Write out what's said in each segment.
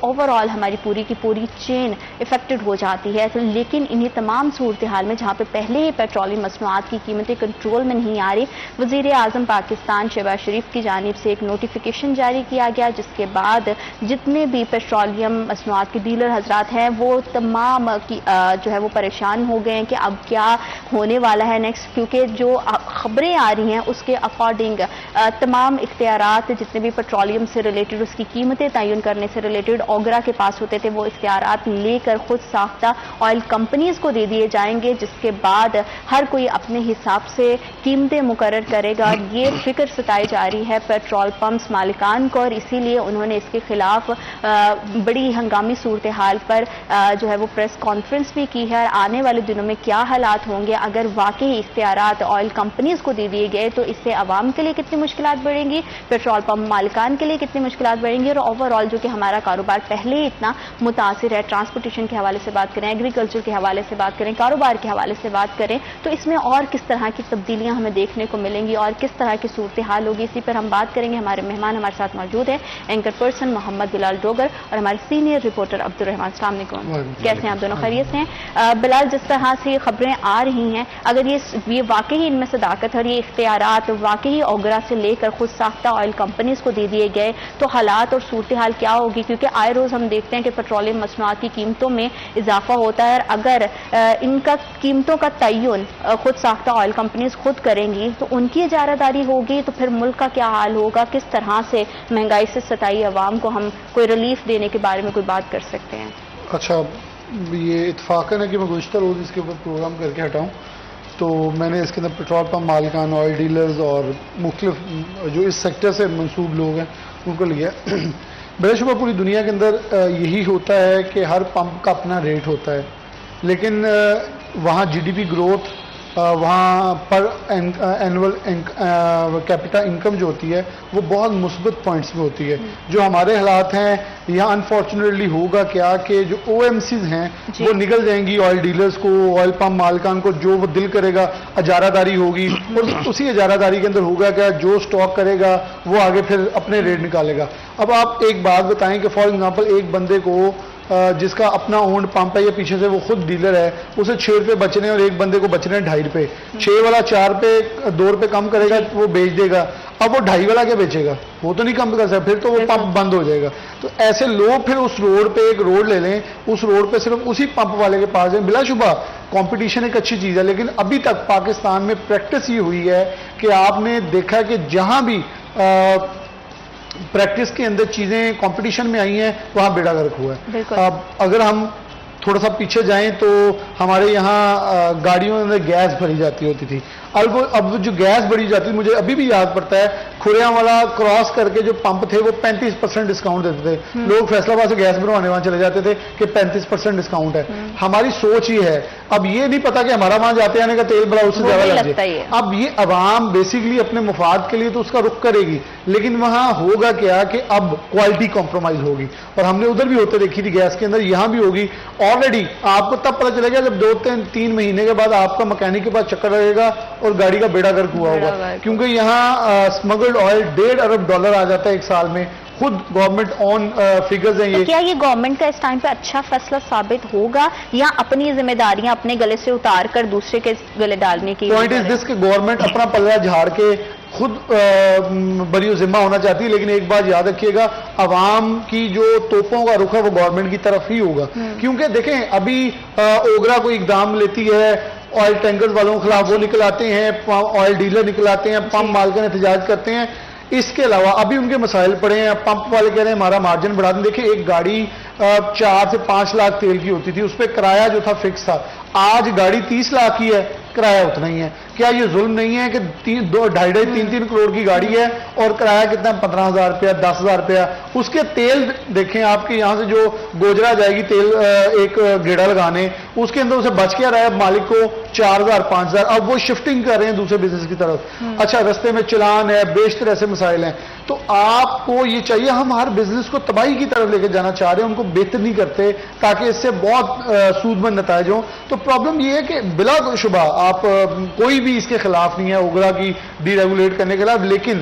Over all ہماری پوری کی پوری چین افیکٹڈ ہو جاتی ہے. لیکن انہیں تمام صورتحال میں جہاں پہ پہلے ہی پیٹرولیم مصنوعات کی قیمتیں کنٹرول میں نہیں آ رہی, وزیر اعظم پاکستان شہباز شریف کی جانب سے ایک نوٹیفیکیشن جاری کیا گیا, جس کے بعد جتنے بھی پیٹرولیم مصنوعات کے ڈیلر حضرات ہیں وہ تمام جو ہے وہ پریشان ہو گئے ہیں کہ اب کیا ہونے والا ہے نیکسٹ, کیونکہ جو خبریں آ رہی ہیں اس کے اکارڈنگ تمام اختیارات جتنے بھی پیٹرولیم سے ریلیٹڈ, اس کی قیمتیں تعین کرنے سے ریلیٹڈ اوگرا کے پاس ہوتے تھے, وہ اختیارات لے کر خود ساختہ آئل کمپنیز کو دے دیے جائیں گے, جس کے بعد ہر کوئی اپنے حساب سے قیمتیں مقرر کرے گا. یہ فکر ستائی جا رہی ہے پیٹرول پمپس مالکان کو, اور اسی لیے انہوں نے اس کے خلاف بڑی ہنگامی صورتحال پر جو ہے وہ پریس کانفرنس بھی کی ہے. آنے والے دنوں میں کیا حالات ہوں گے اگر واقعی اختیارات آئل کمپنیز کو دے دیے گئے, تو اس سے عوام کے لیے کتنی مشکلات بڑھیں گی, پیٹرول پمپ مالکان کے لیے کتنی مشکلات بڑھیں گی, اور اوور آل جو کہ ہمارا کاروبار پہلے ہی اتنا متاثر ہے, ٹرانسپورٹیشن کے حوالے سے بات کریں, ایگریکلچر کے حوالے سے بات کریں, کاروبار کے حوالے سے بات کریں, تو اس میں اور کس طرح کی تبدیلیاں ہمیں دیکھنے کو ملیں گی اور کس طرح کی صورتحال ہوگی, اسی پر ہم بات کریں گے. ہمارے مہمان ہمارے ساتھ موجود ہیں, اینکر پرسن محمد بلال ڈوگر اور ہمارے سینئر رپورٹر عبدالرحمان. السلام علیکم, کیسے ہیں آپ دونوں, خیریت سے ہیں؟ بلال, جس طرح سے یہ خبریں آ رہی ہیں, اگر یہ واقعی ان میں صداقت ہے اور یہ اختیارات واقعی اوگرا سے لے کر خود ساختہ آئل کمپنیز کو دے دیے گئے, تو حالات اور صورتحال کیا ہوگی؟ کیونکہ آئے روز ہم دیکھتے ہیں کہ پیٹرولیم مصنوعات کی قیمتوں میں اضافہ ہوتا ہے, اور اگر ان کا قیمتوں کا تعین خود ساختہ آئل کمپنیز خود کریں گی تو ان کی اجارہ داری ہوگی, تو پھر ملک کا کیا حال ہوگا, کس طرح سے مہنگائی سے ستائی عوام کو ہم کوئی ریلیف دینے کے بارے میں کوئی بات کر سکتے ہیں؟ اچھا, یہ اتفاقاً ہے کہ میں گزشتہ روز اس کے اوپر پروگرام کر کے ہٹاؤں, تو میں نے اس کے اندر پیٹرول پمپ مالکان, آئل ڈیلرز اور مختلف جو اس سیکٹر سے منسوب لوگ ہیں ان کو لیا. بے شبہ پوری دنیا کے اندر یہی ہوتا ہے کہ ہر پمپ کا اپنا ریٹ ہوتا ہے, لیکن وہاں جی ڈی پی گروتھ, وہاں پر اینول کیپٹا انکم جو ہوتی ہے وہ بہت مثبت پوائنٹس میں ہوتی ہے. جو ہمارے حالات ہیں یہاں انفارچونیٹلی ہوگا کیا کہ جو او ایم سیز ہیں وہ نکل جائیں گی آئل ڈیلرز کو, آئل پمپ مالکان کو, جو وہ دل کرے گا اجارہ داری ہوگی, اور اسی اجارہ داری کے اندر ہوگا کیا, جو سٹاک کرے گا وہ آگے پھر اپنے ریٹ نکالے گا. اب آپ ایک بات بتائیں کہ فار ایگزامپل ایک بندے کو جس کا اپنا اونڈ پمپ ہے یا پیچھے سے وہ خود ڈیلر ہے, اسے 6 روپے بچنے اور ایک بندے کو بچنے 2.5 روپے, 6 والا 4 پہ 2 روپے کم کرے گا وہ بیچ دے گا. اب وہ 2.5 والا کیا بیچے گا, وہ تو نہیں کم کر سکتا, پھر تو وہ پمپ بند ہو جائے گا. تو ایسے لوگ پھر اس روڈ پہ ایک روڈ لے لیں, اس روڈ پہ صرف اسی پمپ والے کے پاس جائیں. بلا شبہ کمپٹیشن ایک اچھی چیز ہے, لیکن ابھی تک پاکستان میں پریکٹس یہ ہوئی ہے کہ آپ نے دیکھا کہ جہاں بھی پریکٹس کے اندر چیزیں کمپٹیشن میں آئی ہیں وہاں بیڑا غرق ہوا ہے. اب اگر ہم تھوڑا سا پیچھے جائیں تو ہمارے یہاں گاڑیوں میں گیس بھری جاتی ہوتی تھی, اب جو گیس بڑی جاتی مجھے ابھی بھی یاد پڑتا ہے, کھوریاں والا کراس کر کے جو پمپ تھے وہ 35% ڈسکاؤنٹ دیتے تھے, لوگ فیصلہ آباد سے گیس بھروانے وہاں چلے جاتے تھے کہ 35% ڈسکاؤنٹ ہے. ہماری سوچ یہ ہے, اب یہ نہیں پتا کہ ہمارا وہاں جاتے آنے کا تیل بڑا اس سے زیادہ لگ جائے. اب یہ عوام بیسیکلی اپنے مفاد کے لیے تو اس کا رخ کرے گی, لیکن وہاں ہوگا کیا کہ اب کوالٹی کمپرومائز ہوگی, اور ہم نے ادھر بھی ہوتے دیکھی تھی گیس کے اندر, یہاں بھی ہوگی. آلریڈی آپ کو تب پتہ چلے گا جب 2-3 مہینے کے بعد آپ کا مکینک کے پاس چکر رہے گا اور گاڑی کا بیڑا غرق ہوا ہوگا, کیونکہ یہاں اسمگلڈ آئل $1.5 ارب آ جاتا ہے ایک سال میں. خود گورنمنٹ آن فگرز ہیں. کیا یہ گورنمنٹ کا اس ٹائم پہ اچھا فیصلہ ثابت ہوگا یا اپنی ذمہ داریاں اپنے گلے سے اتار کر دوسرے کے گلے ڈالنے کی؟ پوائنٹ از دس کہ گورنمنٹ اپنا پلڑا جھاڑ کے خود بری و ذمہ ہونا چاہتی ہے, لیکن ایک بات یاد رکھیے گا, عوام کی جو توپوں کا رخ ہے وہ گورنمنٹ کی طرف ہی ہوگا. کیونکہ دیکھیں ابھی اوگرا کوئی اقدام لیتی ہے, آئل ٹینکرز والوں کے خلاف وہ نکل آتے ہیں, آئل ڈیلر نکل آتے ہیں, پمپ مالکان احتجاج کرتے ہیں. اس کے علاوہ ابھی ان کے مسائل پڑے ہیں, پمپ والے کہہ رہے ہیں ہمارا مارجن بڑھا دیں. دیکھیں ایک گاڑی 4 سے 5 لاکھ تیل کی ہوتی تھی, اس پہ کرایہ جو تھا فکس تھا. آج گاڑی 30 لاکھ کی ہے, کرایہ اتنا ہی ہے. کیا یہ ظلم نہیں ہے کہ 2.5-3 کروڑ کی گاڑی ہے اور کرایہ کتنا 15,000 روپیہ 10,000 روپیہ. اس کے تیل دیکھیں آپ کے یہاں سے جو گوجرا جائے گی تیل ایک گیڑا لگانے, اس کے اندر اسے بچ کے رہا ہے مالک کو 4,000-5,000. اب وہ شفٹنگ کر رہے ہیں دوسرے بزنس کی طرف. اچھا رستے میں چلان ہے, بیشتر ایسے مسائل ہیں. تو آپ کو یہ چاہیے، ہم ہر بزنس کو تباہی کی طرف لے کے جانا چاہ رہے ہیں، ان کو بہتر نہیں کرتے تاکہ اس سے بہت سود مند نتائج ہوں. تو پرابلم یہ ہے کہ بلا شبہ آپ کوئی بھی اس کے خلاف نہیں ہے اوگرا کی ڈی ریگولیٹ کرنے کے خلاف، لیکن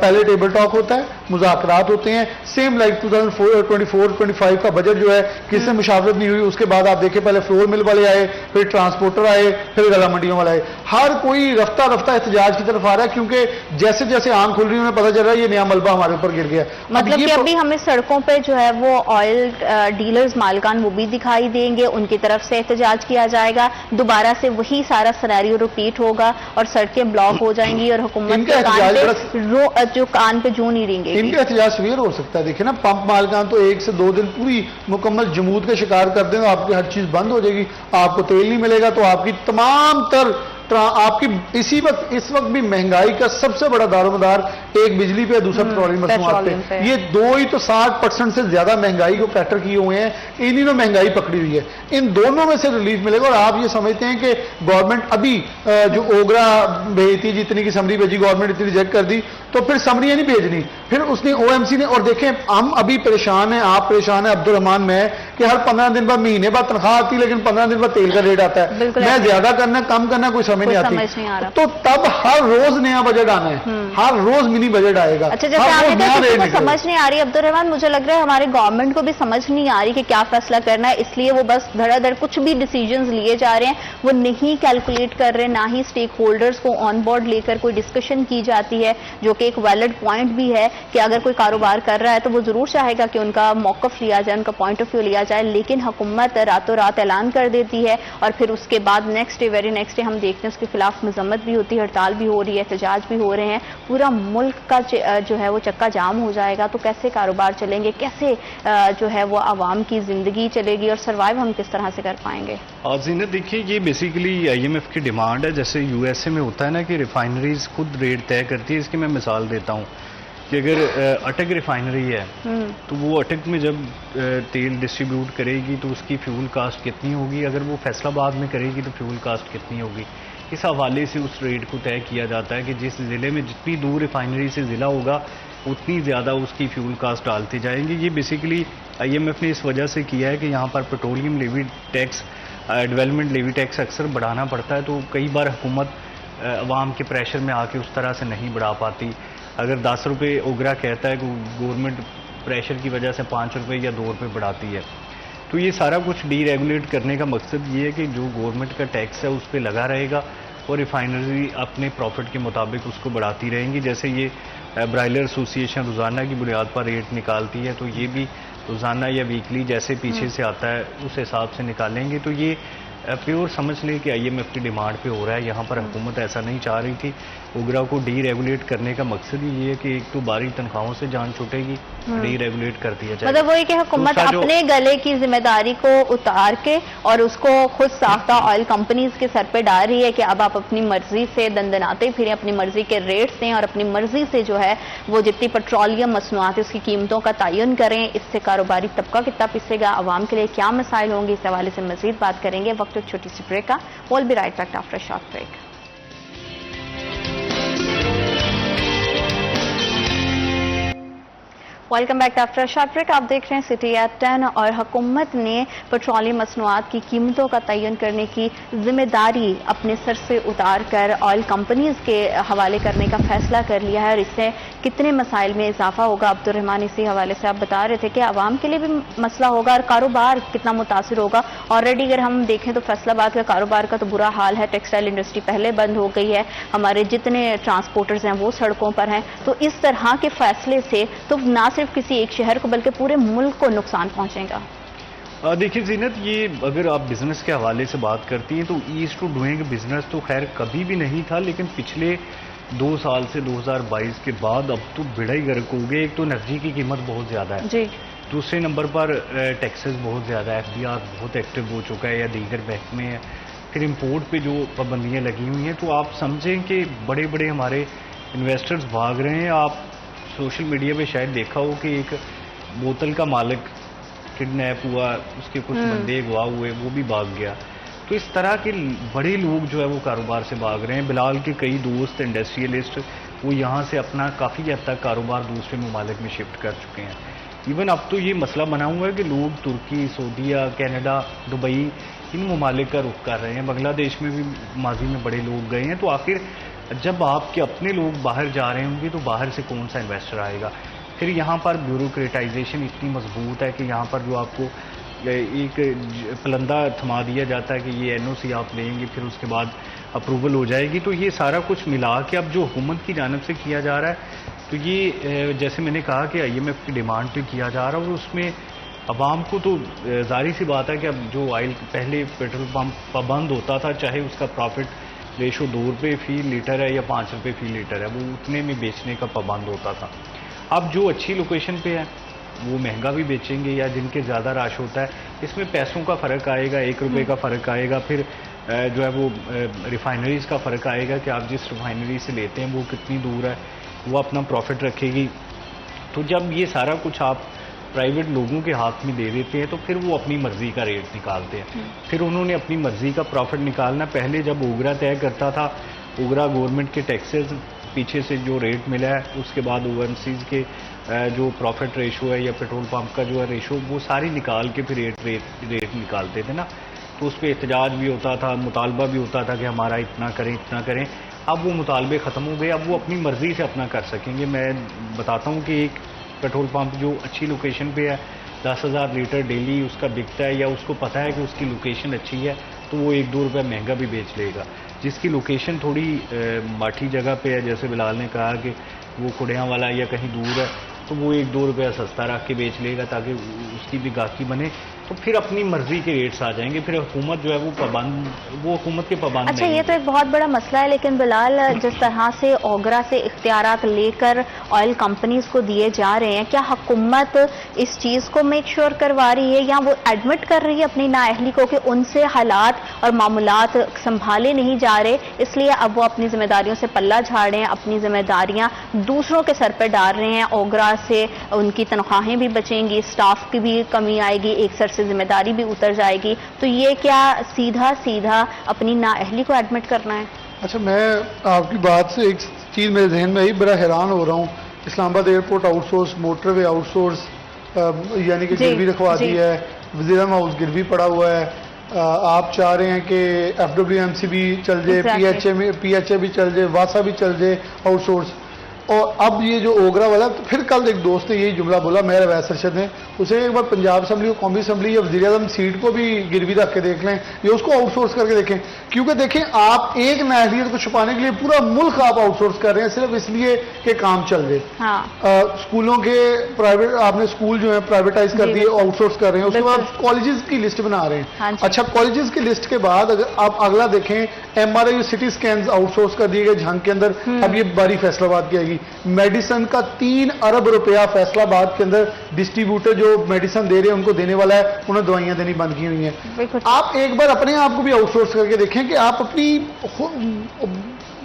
پہلے ٹیبل ٹاک ہوتا ہے، مذاکرات ہوتے ہیں. سیم لائک 2024-25 کا بجٹ جو ہے کس سے مشاورت نہیں ہوئی. اس کے بعد آپ دیکھیں پہلے فلور مل والے آئے، پھر ٹرانسپورٹر آئے، پھر غلہ منڈیوں والے آئے. ہر کوئی رفتہ رفتہ احتجاج کی طرف آ رہا ہے، کیونکہ جیسے جیسے آنکھ کھل رہی ہے انہیں پتہ چل رہا ہے یہ نیا ملبہ ہمارے اوپر گر گیا. مطلب کہ ابھی ہمیں سڑکوں پہ جو ہے وہ آئل ڈیلرز مالکان وہ بھی دکھائی دیں گے، ان کی طرف سے احتجاج کیا جائے گا، دوبارہ سے وہی سارا سینیریو ریپیٹ ہوگا اور سڑکیں بلاک ہو جائیں گی اور حکومت کے کان پہ جو نہیں رہیں گے. ان کا احتجاج سویر ہو سکتا ہے. دیکھیں نا، پمپ مالکان تو 1 سے 2 دن پوری مکمل جمود کا شکار کر دیں تو آپ کی ہر چیز بند ہو جائے گی. آپ کو تیل نہیں ملے گا تو آپ کی تمام تر آپ کی اس وقت بھی مہنگائی کا سب سے بڑا دار و مدار ایک بجلی پہ، دوسرا پیٹرولیم مصنوعات پہ. یہ دو ہی تو 60% سے زیادہ مہنگائی کو فیکٹر کیے ہوئے ہیں. انہی نے مہنگائی پکڑی ہوئی ہے. ان دونوں میں سے ریلیف ملے گا. اور آپ یہ سمجھتے ہیں کہ گورنمنٹ ابھی جو اوگرا بھیجتی جتنی کی سمری بھیجی گورنمنٹ اتنی ریجیکٹ کر دی تو پھر سمریاں نہیں بھیجنی. پھر اس نے OMC نے، اور دیکھیں ہم ابھی پریشان ہیں، آپ پریشان ہیں، عبد الرحمان میں، کہ ہر 15 دن بعد مہینے بعد تنخواہ آتی ہے لیکن 15 دن بعد تیل کا ریٹ آتا ہے. میں زیادہ کرنا کم کرنا کوئی سمجھ نہیں آتی. تو تب ہر روز نیا بجٹ آنا ہے، ہر روز منی بجٹ آئے گا. اچھا، جیسے آپ نے کہا کسی کو سمجھ نہیں آ رہی عبد الرحمان، مجھے لگ رہا ہے ہمارے گورنمنٹ کو بھی سمجھ نہیں آ رہی کہ کیا فیصلہ کرنا ہے، اس لیے وہ بس دھڑا دھڑ کچھ بھی ڈیسیجنز لیے جا رہے ہیں، وہ نہیں کیلکولیٹ کر رہے، نہ ہی اسٹیک ہولڈرز کو آن بورڈ لے کر کوئی ڈسکشن کی جاتی ہے، جو کہ ایک ویلڈ پوائنٹ بھی ہے کہ اگر کوئی کاروبار کر رہا ہے تو وہ ضرور چاہے گا کہ ان کا موقف لیا جائے، ان کا پوائنٹ آف ویو لیا جائے. لیکن حکومت راتوں رات اعلان کر دیتی ہے اور پھر اس کے بعد next day very next day ہم دیکھتے ہیں اس کے خلاف مذمت بھی ہوتی ہے، ہڑتال بھی ہو رہی ہے، احتجاج بھی ہو رہے ہیں. پورا ملک کا جو ہے وہ چکا جام ہو جائے گا. تو کیسے کاروبار چلیں گے، کیسے جو ہے وہ عوام کی زندگی چلے گی اور سروائیو ہم کس طرح سے کر پائیں گے؟ زینت دیکھیے، یہ بیسیکلی IMF کی ڈیمانڈ ہے. جیسے USA میں ہوتا ہے نا کہ ریفائنریز خود ریٹ طے کرتی ہے. اس کی میں مثال دیتا ہوں کہ اگر اٹک ریفائنری ہے تو وہ اٹک میں جب تیل ڈسٹریبیوٹ کرے گی تو اس کی فیول کاسٹ کتنی ہوگی، اگر وہ فیصل آباد میں کرے گی تو فیول کاسٹ کتنی ہوگی. اس حوالے سے اس ریٹ کو طے کیا جاتا ہے کہ جس ضلع میں جتنی دور ریفائنری سے ضلع ہوگا اتنی زیادہ اس کی فیول کاسٹ ڈالتے جائیں گے. یہ بیسیکلی IMF نے اس وجہ سے کیا ہے کہ یہاں پر petroleum levy tax, development levy tax اکثر بڑھانا پڑتا ہے. تو کئی بار حکومت عوام کے پریشر میں آ کے اس طرح سے نہیں بڑھا پاتی. اگر 10 روپے اوگرا کہتا ہے کہ گورنمنٹ پریشر کی وجہ سے 5 روپے یا 2 روپے بڑھاتی ہے. تو یہ سارا کچھ ڈی ریگولیٹ کرنے کا مقصد یہ ہے کہ جو گورنمنٹ کا ٹیکس ہے اس پہ لگا رہے گا اور ریفائنری اپنے پروفٹ کے مطابق اس کو بڑھاتی رہیں گی. جیسے یہ برائلر ایسوسی ایشن روزانہ کی بنیاد پر ریٹ نکالتی ہے، تو یہ بھی روزانہ یا ویکلی جیسے پیچھے سے آتا ہے اس حساب سے نکالیں گے. تو یہ پیور سمجھ لیں کہ IMF کی ڈیمانڈ پہ ہو رہا ہے. یہاں پر حکومت ایسا نہیں چاہ رہی تھی. اوگرا کو ڈی ریگولیٹ کرنے کا مقصد ہی یہ ہے کہ ایک تو باری تنخواہوں سے جان چھوٹے گی، ڈی ریگولیٹ کر دیا جائے. مطلب وہی کہ حکومت اپنے گلے کی ذمہ داری کو اتار کے اور اس کو خود ساختہ آئل کمپنیز کے سر پہ ڈال رہی ہے کہ اب آپ اپنی مرضی سے دندناتے پھریں، اپنی مرضی کے ریٹس دیں اور اپنی مرضی سے جو ہے وہ جتنی پیٹرولیم مصنوعات اس کی قیمتوں کا تعین کریں. اس سے کاروباری طبقہ کتنا پسے گا، عوام کے لیے کیا مسائل ہوں گے، اس حوالے سے مزید بات کریں گے. وقت ایک چھوٹی سی بریک کا. we'll be right back after a short break. Welcome back after short break. آپ دیکھ رہے ہیں سٹی ایٹ 10 اور حکومت نے پیٹرولیم مصنوعات کی قیمتوں کا تعین کرنے کی ذمہ داری اپنے سر سے اتار کر آئل کمپنیز کے حوالے کرنے کا فیصلہ کر لیا ہے. اور اس سے کتنے مسائل میں اضافہ ہوگا عبد الرحمان، اسی حوالے سے آپ بتا رہے تھے کہ عوام کے لیے بھی مسئلہ ہوگا اور کاروبار کتنا متاثر ہوگا. آلریڈی اگر ہم دیکھیں تو فیصل آباد کا کاروبار کا تو برا حال ہے. ٹیکسٹائل انڈسٹری پہلے بند ہو گئی ہے، ہمارے جتنے ٹرانسپورٹرز ہیں وہ سڑکوں پر ہیں. تو اس طرح کے فیصلے سے تو نہ صرف کسی ایک شہر کو بلکہ پورے ملک کو نقصان پہنچے گا. دیکھیے زینت، یہ اگر آپ بزنس کے حوالے سے بات کرتی ہیں تو ایز ٹو ڈوئنگ بزنس تو خیر کبھی بھی نہیں تھا، لیکن پچھلے 2 سال سے 2022 کے بعد اب تو بڑا ہی غرق ہو گئے. ایک تو انرجی کی قیمت بہت زیادہ ہے جی، دوسرے نمبر پر ٹیکسز بہت زیادہ ہے، FDR بہت ایکٹیو ہو چکا ہے یا دیگر محکمے ہیں. پھر امپورٹ پہ جو پابندیاں لگی ہوئی ہیں، تو آپ سمجھیں کہ بڑے بڑے ہمارے انویسٹرز بھاگ رہے ہیں. آپ سوشل میڈیا پہ شاید دیکھا ہو کہ ایک بوتل کا مالک کڈنیپ ہوا، اس کے کچھ بندے اغوا ہوئے، وہ بھی بھاگ گیا. تو اس طرح کے بڑے لوگ جو ہے وہ کاروبار سے بھاگ رہے ہیں. بلال کے کئی دوست انڈسٹریلسٹ وہ یہاں سے اپنا کافی حد تک کاروبار دوسرے ممالک میں شفٹ کر چکے ہیں. ایون اب تو یہ مسئلہ بنا ہوا ہے کہ لوگ ترکی، سعودیہ، کینیڈا، دبئی ان ممالک کا رخ کر رہے ہیں. بنگلہ دیش میں بھی ماضی میں بڑے لوگ گئے ہیں. تو آخر جب آپ کے اپنے لوگ باہر جا رہے ہوں گے تو باہر سے کون سا انویسٹر آئے گا؟ پھر یہاں پر بیوروکریٹائزیشن اتنی مضبوط ہے کہ یہاں پر جو آپ کو ایک پلندہ تھما دیا جاتا ہے کہ یہ این او سی آپ لیں گے، پھر اس کے بعد اپروول ہو جائے گی. تو یہ سارا کچھ ملا کے اب جو حکومت کی جانب سے کیا جا رہا ہے تو یہ جیسے میں نے کہا کہ آئی ایم ایف کی ڈیمانڈ پہ کیا جا رہا ہے، اور اس میں عوام کو تو ظاہر سی بات ہے کہ اب جو آئل پہلے پیٹرول پمپ پابند ہوتا تھا، چاہے اس کا پروفٹ ریشو 2 روپے فی لیٹر ہے یا 5 روپے فی لیٹر ہے، وہ اتنے میں بیچنے کا پابند ہوتا تھا. اب جو اچھی لوکیشن پہ ہے وہ مہنگا بھی بیچیں گے، یا جن کے زیادہ رش ہوتا ہے اس میں پیسوں کا فرق آئے گا، 1 روپے کا فرق آئے گا. پھر جو ہے وہ ریفائنریز کا فرق آئے گا کہ آپ جس ریفائنری سے لیتے ہیں وہ کتنی دور ہے، وہ اپنا پروفٹ رکھے گی. تو جب یہ سارا کچھ آپ پرائیویٹ لوگوں کے ہاتھ میں دے دیتے ہیں تو پھر وہ اپنی مرضی کا ریٹ نکالتے ہیں. پھر انہوں نے اپنی مرضی کا پروفٹ نکالنا. پہلے جب اوگرا طے کرتا تھا، اوگرا گورنمنٹ کے ٹیکسز پیچھے سے جو ریٹ ملا ہے، اس کے بعد او ایم سیز کے جو پروفٹ ریشو ہے یا پیٹرول پمپ کا جو ہے ریشو، وہ ساری نکال کے پھر ریٹ نکالتے تھے نا. تو اس پہ احتجاج بھی ہوتا تھا، مطالبہ بھی ہوتا تھا کہ ہمارا اتنا کریں اتنا کریں. اب وہ مطالبے ختم ہو گئے، اب وہ اپنی مرضی سے اپنا کر سکیں گے. میں بتاتا ہوں کہ ایک پیٹرول پمپ جو اچھی لوکیشن پہ ہے 10,000 لیٹر ڈیلی اس کا بکتا ہے، یا اس کو پتہ ہے کہ اس کی لوکیشن اچھی ہے تو وہ 1-2 روپے مہنگا بھی بیچ لے گا. جس کی لوکیشن تھوڑی ماٹھی جگہ پہ ہے، جیسے بلال نے کہا کہ وہ کھڑیاں والا یا کہیں دور ہے، تو وہ 1-2 روپیہ سستا رکھ کے بیچ لے گا تاکہ اس کی بھی گاہکی بنے. تو پھر اپنی مرضی کے ریٹس آ جائیں گے. پھر حکومت جو ہے وہ حکومت کے پابند اچھا، نہیں یہ تو ایک بہت بڑا مسئلہ ہے. لیکن بلال، جس طرح سے اوگرا سے اختیارات لے کر آئل کمپنیز کو دیے جا رہے ہیں، کیا حکومت اس چیز کو میک شور کروا رہی ہے یا وہ ایڈمٹ کر رہی ہے اپنی نااہلی کو کہ ان سے حالات اور معاملات سنبھالے نہیں جا رہے، اس لیے اب وہ اپنی ذمہ داریوں سے پلہ جھاڑ رہے ہیں، اپنی ذمہ داریاں دوسروں کے سر پہ ڈال رہے ہیں؟ اوگرا سے ان کی تنخواہیں بھی بچیں گی، اسٹاف کی بھی کمی آئے گی، ایک سر سے ذمہ داری بھی اتر جائے گی. تو یہ کیا سیدھا اپنی نااہلی کو ایڈمٹ کرنا ہے؟ اچھا، میں آپ کی بات سے ایک چیز میرے ذہن میں آئی، بڑا حیران ہو رہا ہوں. اسلام آباد airport out source, motor way out source, یعنی کہ گروی رکھوا دی ہے، وزیر اعظم ہاؤس گروی پڑا ہوا ہے. آپ چاہ رہے ہیں کہ FWMC بھی چل جائے، پی ایچ اے بھی چل جائے، واسا بھی چل جائے آؤٹ سورس. اور اب یہ جو اوگرا والا، پھر کل ایک دوست نے یہی جملہ بولا، میرا ویس ارشد نے، اسے ایک بار پنجاب اسمبلی اور قومی اسمبلی یا وزیر اعظم سیٹ کو بھی گروی رکھ کے دیکھ لیں یا اس کو آؤٹ سورس کر کے دیکھیں. کیونکہ دیکھیں، آپ ایک نااہلیت کو چھپانے کے لیے پورا ملک آپ آؤٹ سورس کر رہے ہیں صرف اس لیے کہ کام چل جائے. اسکولوں کے پرائیویٹ، آپ نے اسکول جو ہے پرائیویٹائز کر دیے، آؤٹ سورس کر رہے ہیں. اس کے بعد کالجز کی لسٹ بنا رہے ہیں. اچھا، کالجز کی لسٹ کے بعد اگر آپ اگلا دیکھیں، MRI city scans out source کر دیے گئے جھنگ کے اندر. اب یہ باری فیصلہ آباد کی آئے گی. میڈیسن کا 3 ارب روپیہ فیصلہ آباد کے اندر ڈسٹریبیوٹر جو میڈیسن دے رہے ہیں ان کو دینے والا ہے، انہیں دوائیاں دینی بند کی ہوئی ہیں. آپ ایک بار اپنے آپ کو بھی آؤٹ سورس کر کے دیکھیں کہ آپ اپنی،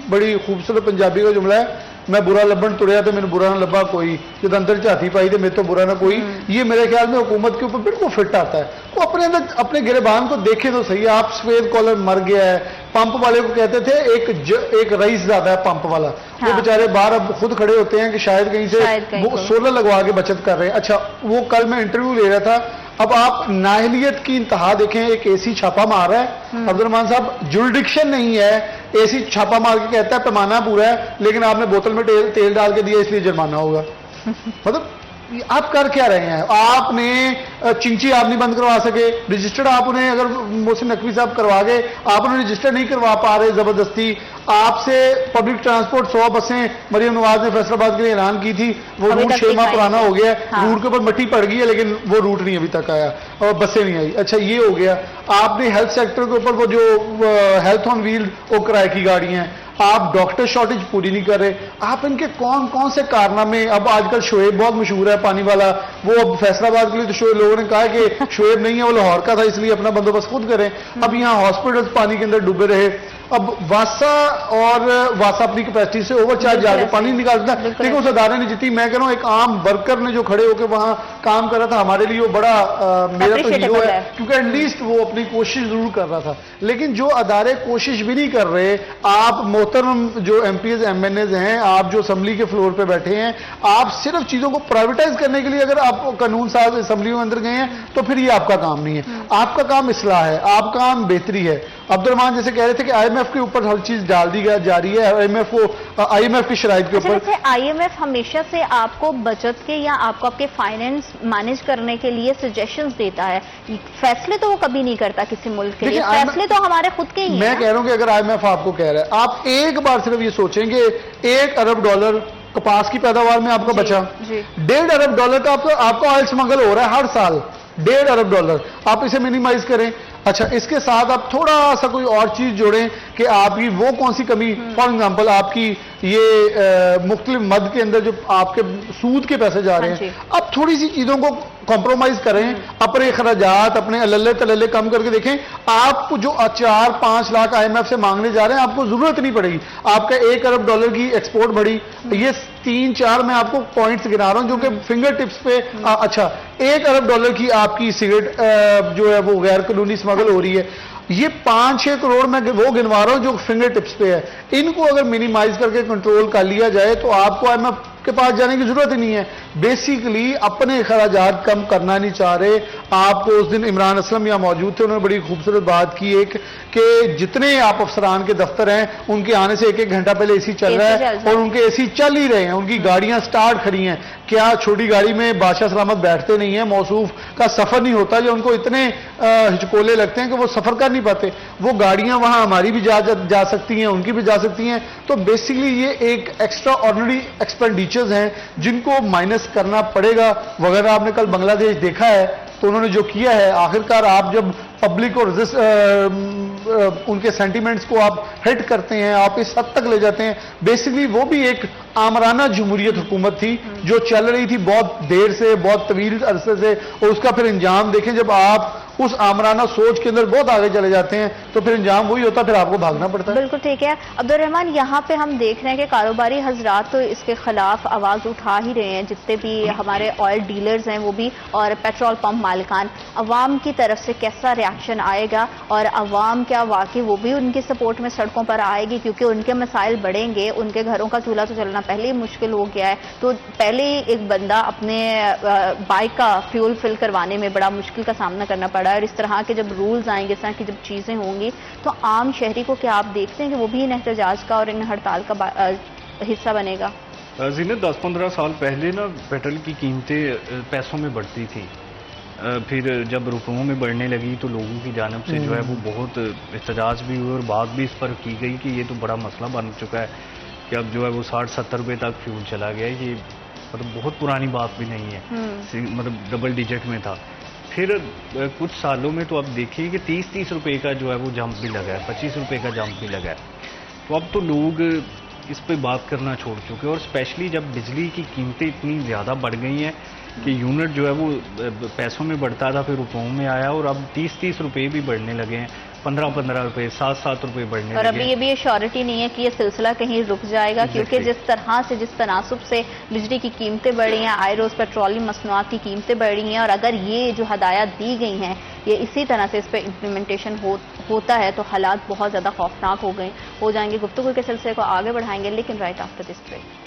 بڑی خوبصورت پنجابی کا جملہ ہے، میں برا لبن تریا تو میرے برا نہ لبا کوئی، جب اندر چاتی پائی تو میرے تو برا نہ کوئی. یہ میرے خیال میں حکومت کے اوپر بالکل فٹ آتا ہے. وہ اپنے اندر اپنے گریبان کو دیکھے تو صحیح. آپ سفید کالر مر گیا ہے. پمپ والے کو کہتے تھے ایک رئیس زیادہ ہے پمپ والا. وہ بیچارے باہر اب خود کھڑے ہوتے ہیں کہ شاید کہیں سے وہ سولر لگوا کے بچت کر رہے ہیں. اچھا، وہ کل میں انٹرویو لے رہا تھا. اب آپ نااہلیت کی انتہا دیکھیں. ایک اے سی چھاپا مار رہا ہے عبد الرحمان صاحب، جوریڈکشن نہیں ہے، اے سی چھاپا مار کے کہتا ہے پیمانہ پورا ہے، لیکن آپ نے بوتل میں تیل ڈال کے دیا اس لیے جرمانہ ہوگا. مطلب آپ کر کیا رہے ہیں؟ آپ نے چنچی آپ نہیں بند کروا سکے، رجسٹرڈ آپ انہیں، اگر محسن نقوی صاحب کروا گئے، آپ انہیں رجسٹر نہیں کروا پا رہے زبردستی. آپ سے پبلک ٹرانسپورٹ 100 بسیں مریم نواز نے فیصل آباد کے لیے اعلان کی تھی، وہ روٹ 6 ماہ پرانا ہو گیا ہے. روٹ کے اوپر مٹی پڑ گئی ہے لیکن وہ روٹ نہیں ابھی تک آیا اور بسیں نہیں آئی. اچھا، یہ ہو گیا. آپ نے ہیلتھ سیکٹر کے اوپر وہ جو ہیلتھ آن ویل وہ کرائے کی گاڑیاں ہیں، آپ ڈاکٹر شارٹیج پوری نہیں کر رہے. آپ ان کے کون سے کارنامے. اب آج کل شعیب بہت مشہور ہے پانی والا، وہ اب فیصل آباد کے لیے تو شعیب، لوگوں نے کہا کہ شعیب نہیں ہے، وہ لاہور کا تھا اس لیے اپنا بندوبست خود کریں. اب یہاں ہاسپٹلز پانی کے اندر ڈوبے رہے. اب واسا اور واسا اپنی کیپیسٹی سے اوور چارج جا کے پانی نکالتا ہے، لیکن اس ادارے نے جتنی، میں کہہ رہا ہوں ایک عام ورکر نے جو کھڑے ہو کے وہاں کام کر رہا تھا، ہمارے لیے وہ بڑا میرا تو ہیرو ہے، کیونکہ ایٹ لیسٹ وہ اپنی کوشش ضرور کر رہا تھا. لیکن جو ادارے کوشش بھی نہیں کر رہے، آپ محترم جو MPs MNAs ہیں، آپ جو اسمبلی کے فلور پہ بیٹھے ہیں، آپ صرف چیزوں کو پرائیویٹائز کرنے کے لیے اگر آپ قانون صاحب اسمبلی میں اندر گئے ہیں تو پھر یہ آپ کا کام نہیں ہے. آپ کا کام اصلاح ہے، آپ کا کام بہتری ہے. عبد الرحمان جیسے کہہ رہے تھے کہ آئی ایم ایف کے اوپر ہر چیز ڈال دی جا رہی ہے، آئی ایم ایف کی شرائط کے اوپر. آئی ایم ایف ہمیشہ سے آپ کو بچت کے یا آپ کو آپ کے فائنینس مینج کرنے کے لیے سجیشنز دیتا ہے، فیصلے تو وہ کبھی نہیں کرتا کسی ملک کے لیے، فیصلے تو ہمارے خود کے ہی ہیں. میں کہہ رہا ہوں کہ اگر آئی ایم ایف آپ کو کہہ رہا ہے، آپ ایک بار صرف یہ سوچیں کہ $1 ارب کپاس کی پیداوار میں آپ کا بچا، $1.5 ارب کا آپ کا آئل سمگل ہو رہا ہے ہر سال، $1.5 ارب. آپ اسے منیمائز کریں. اچھا، اس کے ساتھ آپ تھوڑا سا کوئی اور چیز جوڑیں کہ آپ کی وہ کون سی کمی، فار ایگزامپل آپ کی یہ مختلف مد کے اندر جو آپ کے سود کے پیسے جا رہے ہیں، آپ تھوڑی سی چیزوں کو کمپرومائز کریں، اپنے اخراجات اپنے اللہ تللے کم کر کے دیکھیں. آپ کو جو 4-5 لاکھ آئی ایم ایف سے مانگنے جا رہے ہیں، آپ کو ضرورت نہیں پڑے گی. آپ کا $1 ارب کی ایکسپورٹ بڑھی، یہ 3-4 میں آپ کو پوائنٹس گنا رہا ہوں جو کہ فنگر ٹپس پہ. اچھا، $1 ارب کی آپ کی سگریٹ جو ہے وہ غیر قانونی اسمگل ہو رہی ہے. یہ 5-6 کروڑ میں وہ گنوا رہا ہوں جو فنگر ٹپس پہ ہے. ان کو اگر منیمائز کر کے کنٹرول کر لیا جائے تو آپ کو آئی ایم ایف کے پاس جانے کی ضرورت ہی نہیں ہے. بیسیکلی اپنے اخراجات کم کرنا نہیں چاہ رہے. آپ کو اس دن عمران اسلم یہاں موجود تھے، انہوں نے بڑی خوبصورت بات کی ایک کہ جتنے آپ افسران کے دفتر ہیں ان کے آنے سے 1-1 گھنٹہ پہلے اے سی چل رہا ہے اور ان کے اے سی چل ہی رہے ہیں، ان کی گاڑیاں سٹارٹ کھڑی ہیں. کیا چھوٹی گاڑی میں بادشاہ سلامت بیٹھتے نہیں ہیں؟ موصوف کا سفر نہیں ہوتا جو ان کو اتنے ہچکولے لگتے ہیں کہ وہ سفر کر نہیں پاتے. وہ گاڑیاں وہاں ہماری بھی جا سکتی ہیں، ان کی بھی جا سکتی ہیں. تو بیسیکلی یہ ایک ایکسٹرا آرڈنری ایکسپینڈیچرز ہیں جن کو مائنس کرنا پڑے گا. وغیرہ آپ نے کل بنگلہ دیش دیکھا ہے تو انہوں نے جو کیا ہے، آخرکار آپ جب پبلک اور ان کے سینٹیمنٹس کو آپ ہٹ کرتے ہیں، آپ اس حد تک لے جاتے ہیں. بیسیکلی وہ بھی ایک آمرانہ جمہوریت حکومت تھی جو چل رہی تھی بہت دیر سے، بہت طویل عرصے سے، اور اس کا پھر انجام دیکھیں. جب آپ اس آمرانہ سوچ کے اندر بہت آگے چلے جاتے ہیں تو پھر انجام وہی ہوتا ہے، پھر آپ کو بھاگنا پڑتا ہے. بالکل ٹھیک ہے عبد الرحمان. یہاں پہ ہم دیکھ رہے ہیں کہ کاروباری حضرات تو اس کے خلاف آواز اٹھا ہی رہے ہیں، جتنے بھی ہمارے آئل ڈیلرز ہیں وہ بھی، اور پیٹرول پمپ مالکان. عوام کی طرف سے کیسا ریاکشن آئے گا، اور عوام کیا واقعی وہ بھی ان کی سپورٹ میں سڑکوں پر آئے گی؟ کیونکہ ان کے مسائل بڑھیں گے، ان کے گھروں کا چولہا تو چلنا پہلے ہی مشکل ہو گیا ہے. تو پہلے ہی ایک بندہ اپنے بائک کا فیول فل کروانے میں بڑا مشکل کا سامنا کرنا پڑا ہے، اور اس طرح کے جب رولز آئیں گے، اس طرح کی جب چیزیں ہوں گی تو عام شہری کو کیا آپ دیکھتے ہیں کہ وہ بھی ان احتجاج کا اور ان ہڑتال کا حصہ بنے گا؟ زینت 10-15 سال پہلے نا پیٹرول کی قیمتیں پیسوں میں بڑھتی تھی، پھر جب روپیوں میں بڑھنے لگی تو لوگوں کی جانب سے جو ہے وہ بہت احتجاج بھی ہوئے اور بات بھی اس پر کی گئی کہ یہ تو بڑا مسئلہ بن چکا ہے کہ اب جو ہے وہ 60-70 روپے تک فیول چلا گیا. یہ مطلب بہت پرانی بات بھی نہیں ہے، مطلب ڈبل ڈیجٹ میں تھا. پھر کچھ سالوں میں تو اب دیکھیے کہ 30 روپے کا جو ہے وہ جمپ بھی لگا ہے، 25 روپے کا جمپ بھی لگا ہے. تو اب تو لوگ اس پہ بات کرنا چھوڑ چکے، اور اسپیشلی جب بجلی کی قیمتیں اتنی زیادہ بڑھ گئی ہیں کہ یونٹ جو ہے وہ پیسوں میں بڑھتا تھا پھر روپوں میں آیا، اور اب 30 روپے بھی بڑھنے لگے ہیں، 15 روپے، 7 روپے بڑھنے لگے. اور ابھی یہ بھی شیورٹی نہیں ہے کہ یہ سلسلہ کہیں رک جائے گا، کیونکہ جس طرح سے جس تناسب سے بجلی کی قیمتیں بڑھی ہیں، آئے روز پیٹرولیم مصنوعات کی قیمتیں بڑھی ہیں، اور اگر یہ جو ہدایات دی گئی ہیں یہ اسی طرح سے اس پہ امپلیمنٹیشن ہوتا ہے تو حالات بہت زیادہ خوفناک ہو جائیں گے. گفتگو کے سلسلے کو آگے بڑھائیں گے، لیکن right after this break.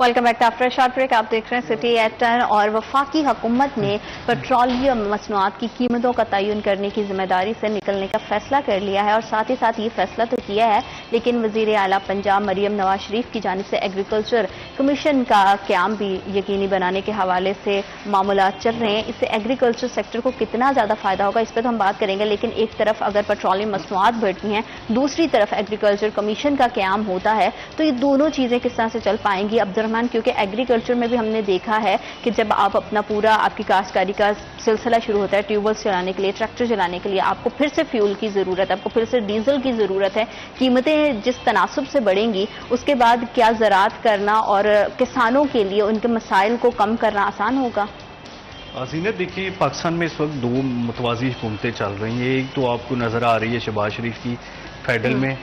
Welcome back after short break. آپ دیکھ رہے ہیں سٹی ایٹ 10. اور وفاقی حکومت نے پیٹرولیم مصنوعات کی قیمتوں کا تعین کرنے کی ذمہ داری سے نکلنے کا فیصلہ کر لیا ہے، اور ساتھ ہی ساتھ یہ فیصلہ تو کیا ہے لیکن وزیر اعلیٰ پنجاب مریم نواز شریف کی جانب سے ایگریکلچر کمیشن کا قیام بھی یقینی بنانے کے حوالے سے معاملات چل رہے ہیں. اس سے ایگریکلچر سیکٹر کو کتنا زیادہ فائدہ ہوگا اس پہ تو ہم بات کریں گے، لیکن ایک طرف اگر پیٹرولیم مصنوعات بڑھتی ہیں، دوسری طرف ایگریکلچر کمیشن کا قیام ہوتا ہے، تو یہ دونوں چیزیں کس طرح سے چل پائیں گی عبد الرحمان؟ کیونکہ ایگریکلچر میں بھی ہم نے دیکھا ہے کہ جب آپ اپنا پورا آپ کی کاشتکاری کا سلسلہ شروع ہوتا ہے، ٹیوب ویلز چلانے کے لیے، ٹریکٹر چلانے کے لیے آپ کو پھر سے فیول کی ضرورت ہے، آپ کو پھر سے ڈیزل کی ضرورت ہے. قیمتیں جس تناسب سے بڑھیں گی اس کے بعد کیا زراعت کرنا اور کسانوں کے لیے ان کے مسائل کو کم کرنا آسان ہوگا؟ زینت دیکھیں پاکستان میں اس وقت دو متوازی حکومتیں چل رہی ہیں. ایک تو آپ کو نظر آ رہی ہے شہباز شریف کی فیڈرل میں،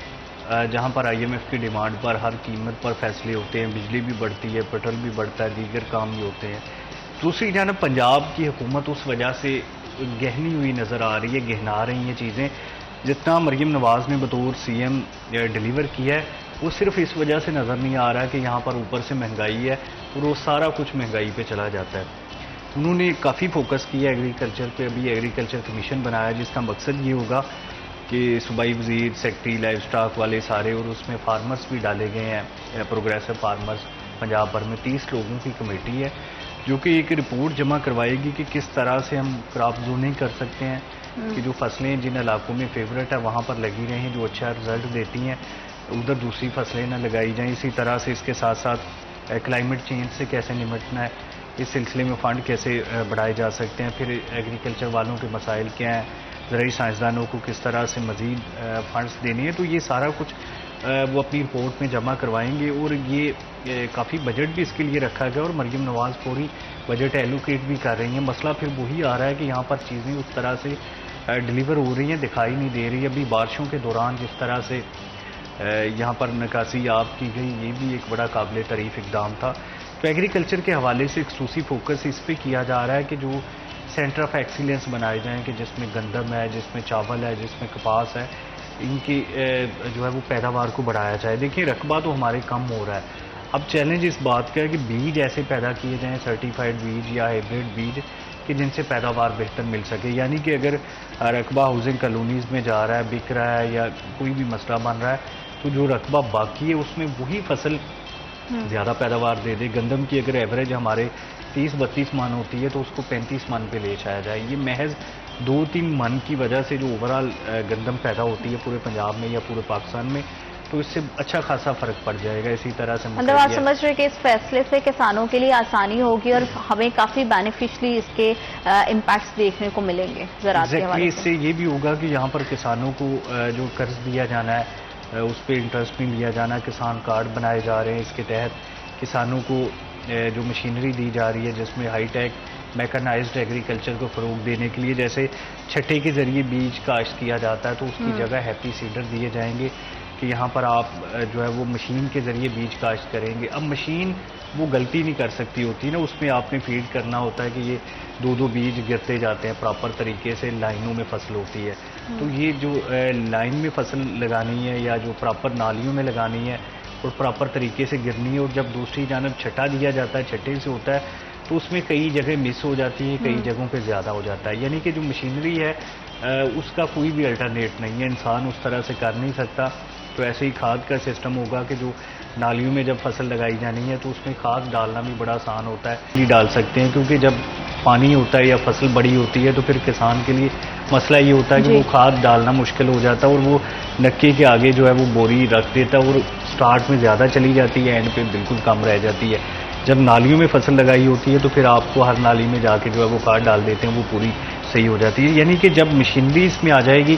جہاں پر IMF کی ڈیمانڈ پر ہر قیمت پر فیصلے ہوتے ہیں، بجلی بھی بڑھتی ہے، پیٹرول بھی بڑھتا ہے، دیگر کام بھی ہوتے ہیں. دوسری جانب پنجاب کی حکومت اس وجہ سے گہنی ہوئی نظر آ رہی ہے، گہنا رہی ہیں چیزیں. جتنا مریم نواز نے بطور CM ڈیلیور کیا ہے وہ صرف اس وجہ سے نظر نہیں آ رہا کہ یہاں پر اوپر سے مہنگائی ہے اور وہ سارا کچھ مہنگائی پہ چلا جاتا ہے. انہوں نے کافی فوکس کیا ایگریکلچر پہ. ابھی ایگریکلچر کمیشن بنایا جس کا مقصد یہ ہوگا کہ صوبائی وزیر، سیکٹری، لائف سٹاک والے سارے، اور اس میں فارمرز بھی ڈالے گئے ہیں، پروگریسو فارمرز پنجاب بھر میں 30 لوگوں کی کمیٹی ہے جو کہ ایک رپورٹ جمع کروائے گی کہ کس طرح سے ہم کراپ زوننگ کر سکتے ہیں کہ جو فصلیں جن علاقوں میں فیوریٹ ہے وہاں پر لگی رہیں، جو اچھا رزلٹ دیتی ہیں، ادھر دوسری فصلیں نہ لگائی جائیں. اسی طرح سے اس کے ساتھ ساتھ کلائمیٹ چینج سے کیسے نمٹنا ہے، اس سلسلے میں فنڈ کیسے بڑھائے جا سکتے ہیں، پھر ایگریکلچر والوں کے مسائل کیا ہیں، زرعی سائنسدانوں کو کس طرح سے مزید فنڈز دینے ہیں. تو یہ سارا کچھ وہ اپنی رپورٹ میں جمع کروائیں گے اور یہ کافی بجٹ بھی اس کے لیے رکھا گیا اور مریم نواز پوری بجٹ ایلوکیٹ بھی کر رہی ہیں. مسئلہ پھر وہی آ رہا ہے کہ یہاں پر چیزیں اس طرح سے ڈیلیور ہو رہی ہیں دکھائی نہیں دے رہی. ابھی بارشوں کے دوران جس طرح سے یہاں پر نکاسی آب کی گئی یہ بھی ایک بڑا قابل تعریف اقدام تھا. تو ایگریکلچر کے حوالے سے خصوصی فوکس اس پہ کیا جا رہا ہے کہ جو سینٹر آف ایکسیلنس بنائے جائیں کہ جس میں گندم ہے، جس میں چاول ہے، جس میں کپاس ہے، ان کی جو ہے وہ پیداوار کو بڑھایا جائے. دیکھیں رقبہ تو ہمارے کم ہو رہا ہے. اب چیلنج اس بات کا ہے کہ بیج ایسے پیدا کیے جائیں، سرٹیفائڈ بیج یا ہائیبریڈ بیج کہ جن سے پیداوار بہتر مل سکے. یعنی کہ اگر رقبہ ہاؤسنگ کالونیز میں جا رہا ہے، بک رہا ہے یا کوئی بھی مسئلہ بن رہا ہے تو جو رقبہ باقی ہے اس میں وہی فصل زیادہ پیداوار دے دے. گندم کی اگر ایوریج ہمارے 30-32 من ہوتی ہے تو اس کو 35 من پہ لے جایا جائے. یہ محض 2-3 من کی وجہ سے جو اوورآل گندم پیدا ہوتی ہے پورے پنجاب میں یا پورے پاکستان میں تو اس سے اچھا خاصا فرق پڑ جائے گا. اسی طرح سے مطلب آپ سمجھ رہے کہ اس فیصلے سے کسانوں کے لیے آسانی ہوگی اور ہمیں کافی بینیفیشلی اس کے امپیکٹس دیکھنے کو ملیں گے زراعت کے حوالے اس سے یہ بھی ہوگا کہ یہاں پر کسانوں کو جو قرض دیا جانا ہے اس پہ انٹرسٹ نہیں لیا جانا. کسان کارڈ بنائے جا رہے ہیں، اس کے تحت کسانوں کو جو مشینری دی جا رہی ہے جس میں ہائی ٹیک میکنائزڈ ایگریکلچر کو فروغ دینے کے لیے جیسے چھٹے کے ذریعے بیج کاشت کیا جاتا ہے تو اس کی جگہ ہیپی سیڈر دیے جائیں گے کہ یہاں پر آپ جو ہے وہ مشین کے ذریعے بیج کاشت کریں گے. اب مشین وہ غلطی نہیں کر سکتی ہوتی نا، اس میں آپ نے فیڈ کرنا ہوتا ہے کہ یہ 2-2 بیج گرتے جاتے ہیں پراپر طریقے سے، لائنوں میں فصل ہوتی ہے. تو یہ جو لائن میں فصل لگانی ہے یا جو پراپر نالیوں میں لگانی ہے اور پراپر طریقے سے گرنی ہے، اور جب دوسری جانب چھٹا دیا جاتا ہے، چھٹے سے ہوتا ہے تو اس میں کئی جگہ مس ہو جاتی ہے، کئی جگہوں پہ زیادہ ہو جاتا ہے. یعنی کہ جو مشینری ہے اس کا کوئی بھی الٹرنیٹ نہیں ہے، انسان اس طرح سے کر نہیں سکتا. تو ایسے ہی کھاد کا سسٹم ہوگا کہ جو نالیوں میں جب فصل لگائی جانی ہے تو اس میں کھاد ڈالنا بھی بڑا آسان ہوتا ہے. نہیں ڈال سکتے ہیں کیونکہ جب پانی ہوتا ہے یا فصل بڑی ہوتی ہے تو پھر کسان کے لیے مسئلہ یہ ہوتا ہے کہ وہ کھاد ڈالنا مشکل ہو جاتا ہے اور وہ نکے کے آگے جو ہے وہ بوری رکھ دیتا ہے اور سٹارٹ میں زیادہ چلی جاتی ہے، اینڈ پہ بالکل کم رہ جاتی ہے. جب نالیوں میں فصل لگائی ہوتی ہے تو پھر آپ کو ہر نالی میں جا کے جو ہے وہ کھاد ڈال دیتے ہیں، وہ پوری صحیح ہو جاتی ہے. یعنی کہ جب مشینری اس میں آ جائے گی،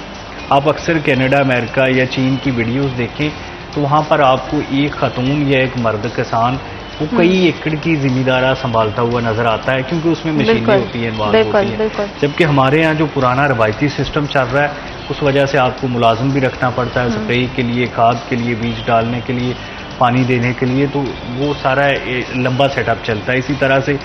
آپ اکثر کینیڈا، امریکہ یا چین کی ویڈیوز دیکھیں تو وہاں پر آپ کو ایک خاتون یا ایک مرد کسان وہ کئی ایکڑ کی زمیندارہ سنبھالتا ہوا نظر آتا ہے کیونکہ اس میں مشینیں ہوتی ہیں، انوالو ہوتی ہیں. جبکہ ہمارے یہاں جو پرانا روایتی سسٹم چل رہا ہے اس وجہ سے آپ کو ملازم بھی رکھنا پڑتا ہے اسپرے کے لیے، کھاد کے لیے، بیج ڈالنے کے لیے، پانی دینے کے لیے. تو وہ سارا لمبا سیٹ اپ چلتا ہے. اسی طرح سے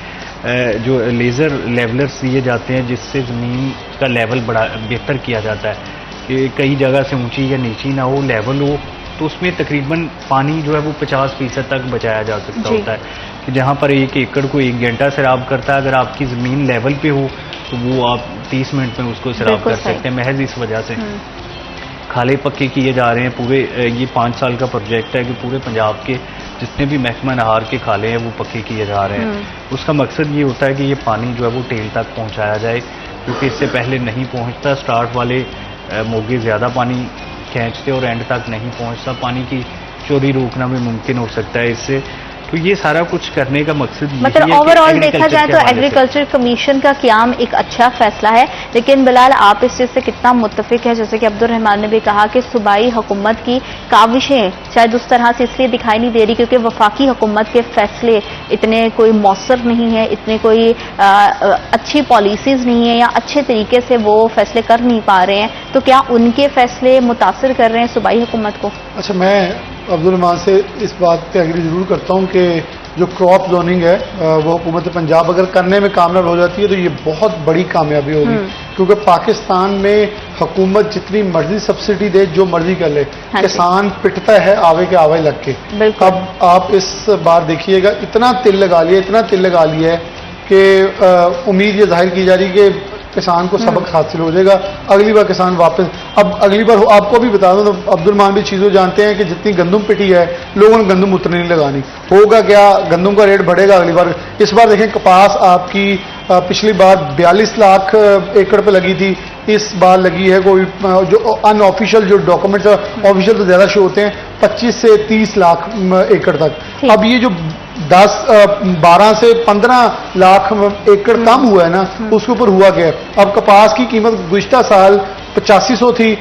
جو لیزر لیولرز دیے جاتے ہیں جس سے زمین کا لیول بہتر کیا جاتا ہے کہ کئی جگہ سے اونچی یا نیچی نہ ہو، لیول ہو، تو اس میں تقریباً پانی جو ہے وہ 50% تک بچایا جا سکتا ہوتا ہے کہ جہاں پر 1 ایکڑ کو 1 گھنٹہ سیراب کرتا ہے، اگر آپ کی زمین لیول پہ ہو تو وہ آپ 30 منٹ میں اس کو سیراب کر سکتے ہیں. محض اس وجہ سے کھالے پکے کیے جا رہے ہیں. پورے یہ 5 سال کا پروجیکٹ ہے کہ پورے پنجاب کے جتنے بھی محکمہ نہار کے کھالے ہیں وہ پکے کیے جا رہے ہیں. اس کا مقصد یہ ہوتا ہے کہ یہ پانی جو ہے وہ ٹیل تک پہنچایا جائے کیونکہ اس سے پہلے نہیں پہنچتا. سٹارٹ والے موگے زیادہ پانی کھینچتے اور اینڈ تک نہیں پہنچتا. پانی کی چوری روکنا بھی ممکن ہو سکتا ہے اس سے. تو یہ سارا کچھ کرنے کا مقصد یہی مطلب ہے کہ اوور آل دیکھا agriculture جائے کے تو حوالے سے۔ ایگریکلچر کمیشن کا قیام ایک اچھا فیصلہ ہے، لیکن بلال آپ اس چیز سے کتنا متفق ہے؟ جیسے کہ عبد الرحمان نے بھی کہا کہ صوبائی حکومت کی کاوشیں شاید اس طرح سے اس لیے دکھائی نہیں دے رہی کیونکہ وفاقی حکومت کے فیصلے اتنے کوئی مؤثر نہیں ہیں، اتنے کوئی اچھی پالیسیز نہیں ہیں یا اچھے طریقے سے وہ فیصلے کر نہیں پا رہے ہیں، تو کیا ان کے فیصلے متاثر کر رہے ہیں صوبائی حکومت کو؟ اچھا، میں عبد الرحمان سے اس بات پہ ایگری ضرور کرتا ہوں کہ جو کراپ زوننگ ہے وہ حکومت پنجاب اگر کرنے میں کامیاب ہو جاتی ہے تو یہ بہت بڑی کامیابی ہوگی، کیونکہ پاکستان میں حکومت جتنی مرضی سبسڈی دے، جو مرضی کر لے، کسان پٹتا ہے آوے کے آوے لگ کے۔ اب آپ اس بار دیکھیے گا اتنا تل لگا لیا ہے کہ امید یہ ظاہر کی جا رہی کہ کسان کو سبق حاصل ہو جائے گا، اگلی بار کسان واپس۔ اب اگلی بار آپ کو بھی بتا دوں تو عبد الرحمان بھی چیزوں جانتے ہیں کہ جتنی گندم پٹی ہے لوگوں نے گندم اتنی نہیں لگانی، ہوگا کیا، گندم کا ریٹ بڑھے گا اگلی بار۔ اس بار دیکھیں کپاس آپ کی پچھلی بار 42 لاکھ ایکڑ پہ لگی تھی، اس بار لگی ہے کوئی جو ان آفیشیل جو ڈاکومنٹ آفیشیل تو زیادہ شو ہوتے ہیں 25 سے 30 لاکھ ایکڑ تک۔ اب یہ جو 12 سے 15 لاکھ ایکڑ کم ہوا ہے نا، اس کے اوپر ہوا گیا۔ اب کپاس کی قیمت گزشتہ سال 8500 تھی،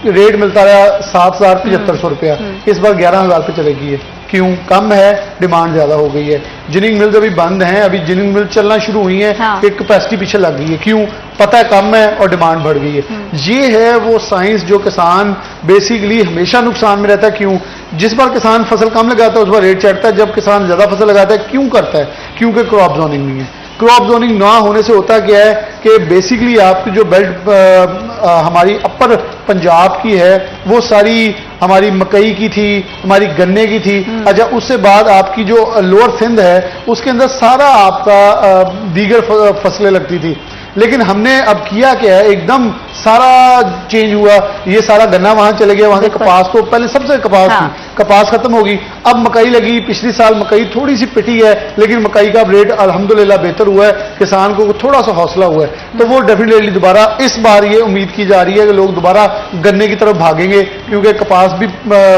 ریٹ ملتا رہا 7075 روپیہ، اس بار 11000 پہ چلے گئی ہے۔ کیوں؟ کم ہے، ڈیمانڈ زیادہ ہو گئی ہے۔ جننگ ملز ابھی بند ہیں، ابھی جننگ مل چلنا شروع ہوئی ہیں، ایک کیپیسٹی پیچھے لگ گئی ہے۔ کیوں؟ پتہ ہے کم ہے اور ڈیمانڈ بڑھ گئی ہے۔ یہ ہے وہ سائنس جو کسان بیسیکلی ہمیشہ نقصان میں رہتا ہے۔ کیوں؟ جس بار کسان فصل کم لگاتا ہے اس بار ریٹ چڑھتا ہے، جب کسان زیادہ فصل لگاتا ہے کیوں کرتا ہے؟ کیونکہ کراپ زوننگ نہیں ہے۔ کراپ زوننگ نہ ہونے سے ہوتا کیا ہے کہ بیسیکلی آپ کی جو بیلٹ ہماری اپر پنجاب کی ہے وہ ساری ہماری مکئی کی تھی، ہماری گنے کی تھی، اچھا اس سے بعد آپ کی جو لوور سندھ ہے اس کے اندر سارا آپ کا دیگر فصلیں لگتی تھی، لیکن ہم نے اب کیا کیا ہے، ایک دم سارا چینج ہوا، یہ سارا گنا وہاں چلے گیا، وہاں سے کپاس تو پہلے سب سے کپاس تھی، کپاس ختم ہوگی، اب مکئی لگی، پچھلی سال مکئی تھوڑی سی پٹی ہے لیکن مکئی کا ریٹ الحمدللہ بہتر ہوا ہے، کسان کو تھوڑا سا حوصلہ ہوا ہے، تو وہ ڈیفینیٹلی دوبارہ اس بار یہ امید کی جا رہی ہے کہ لوگ دوبارہ گنے کی طرف بھاگیں گے، کیونکہ کپاس بھی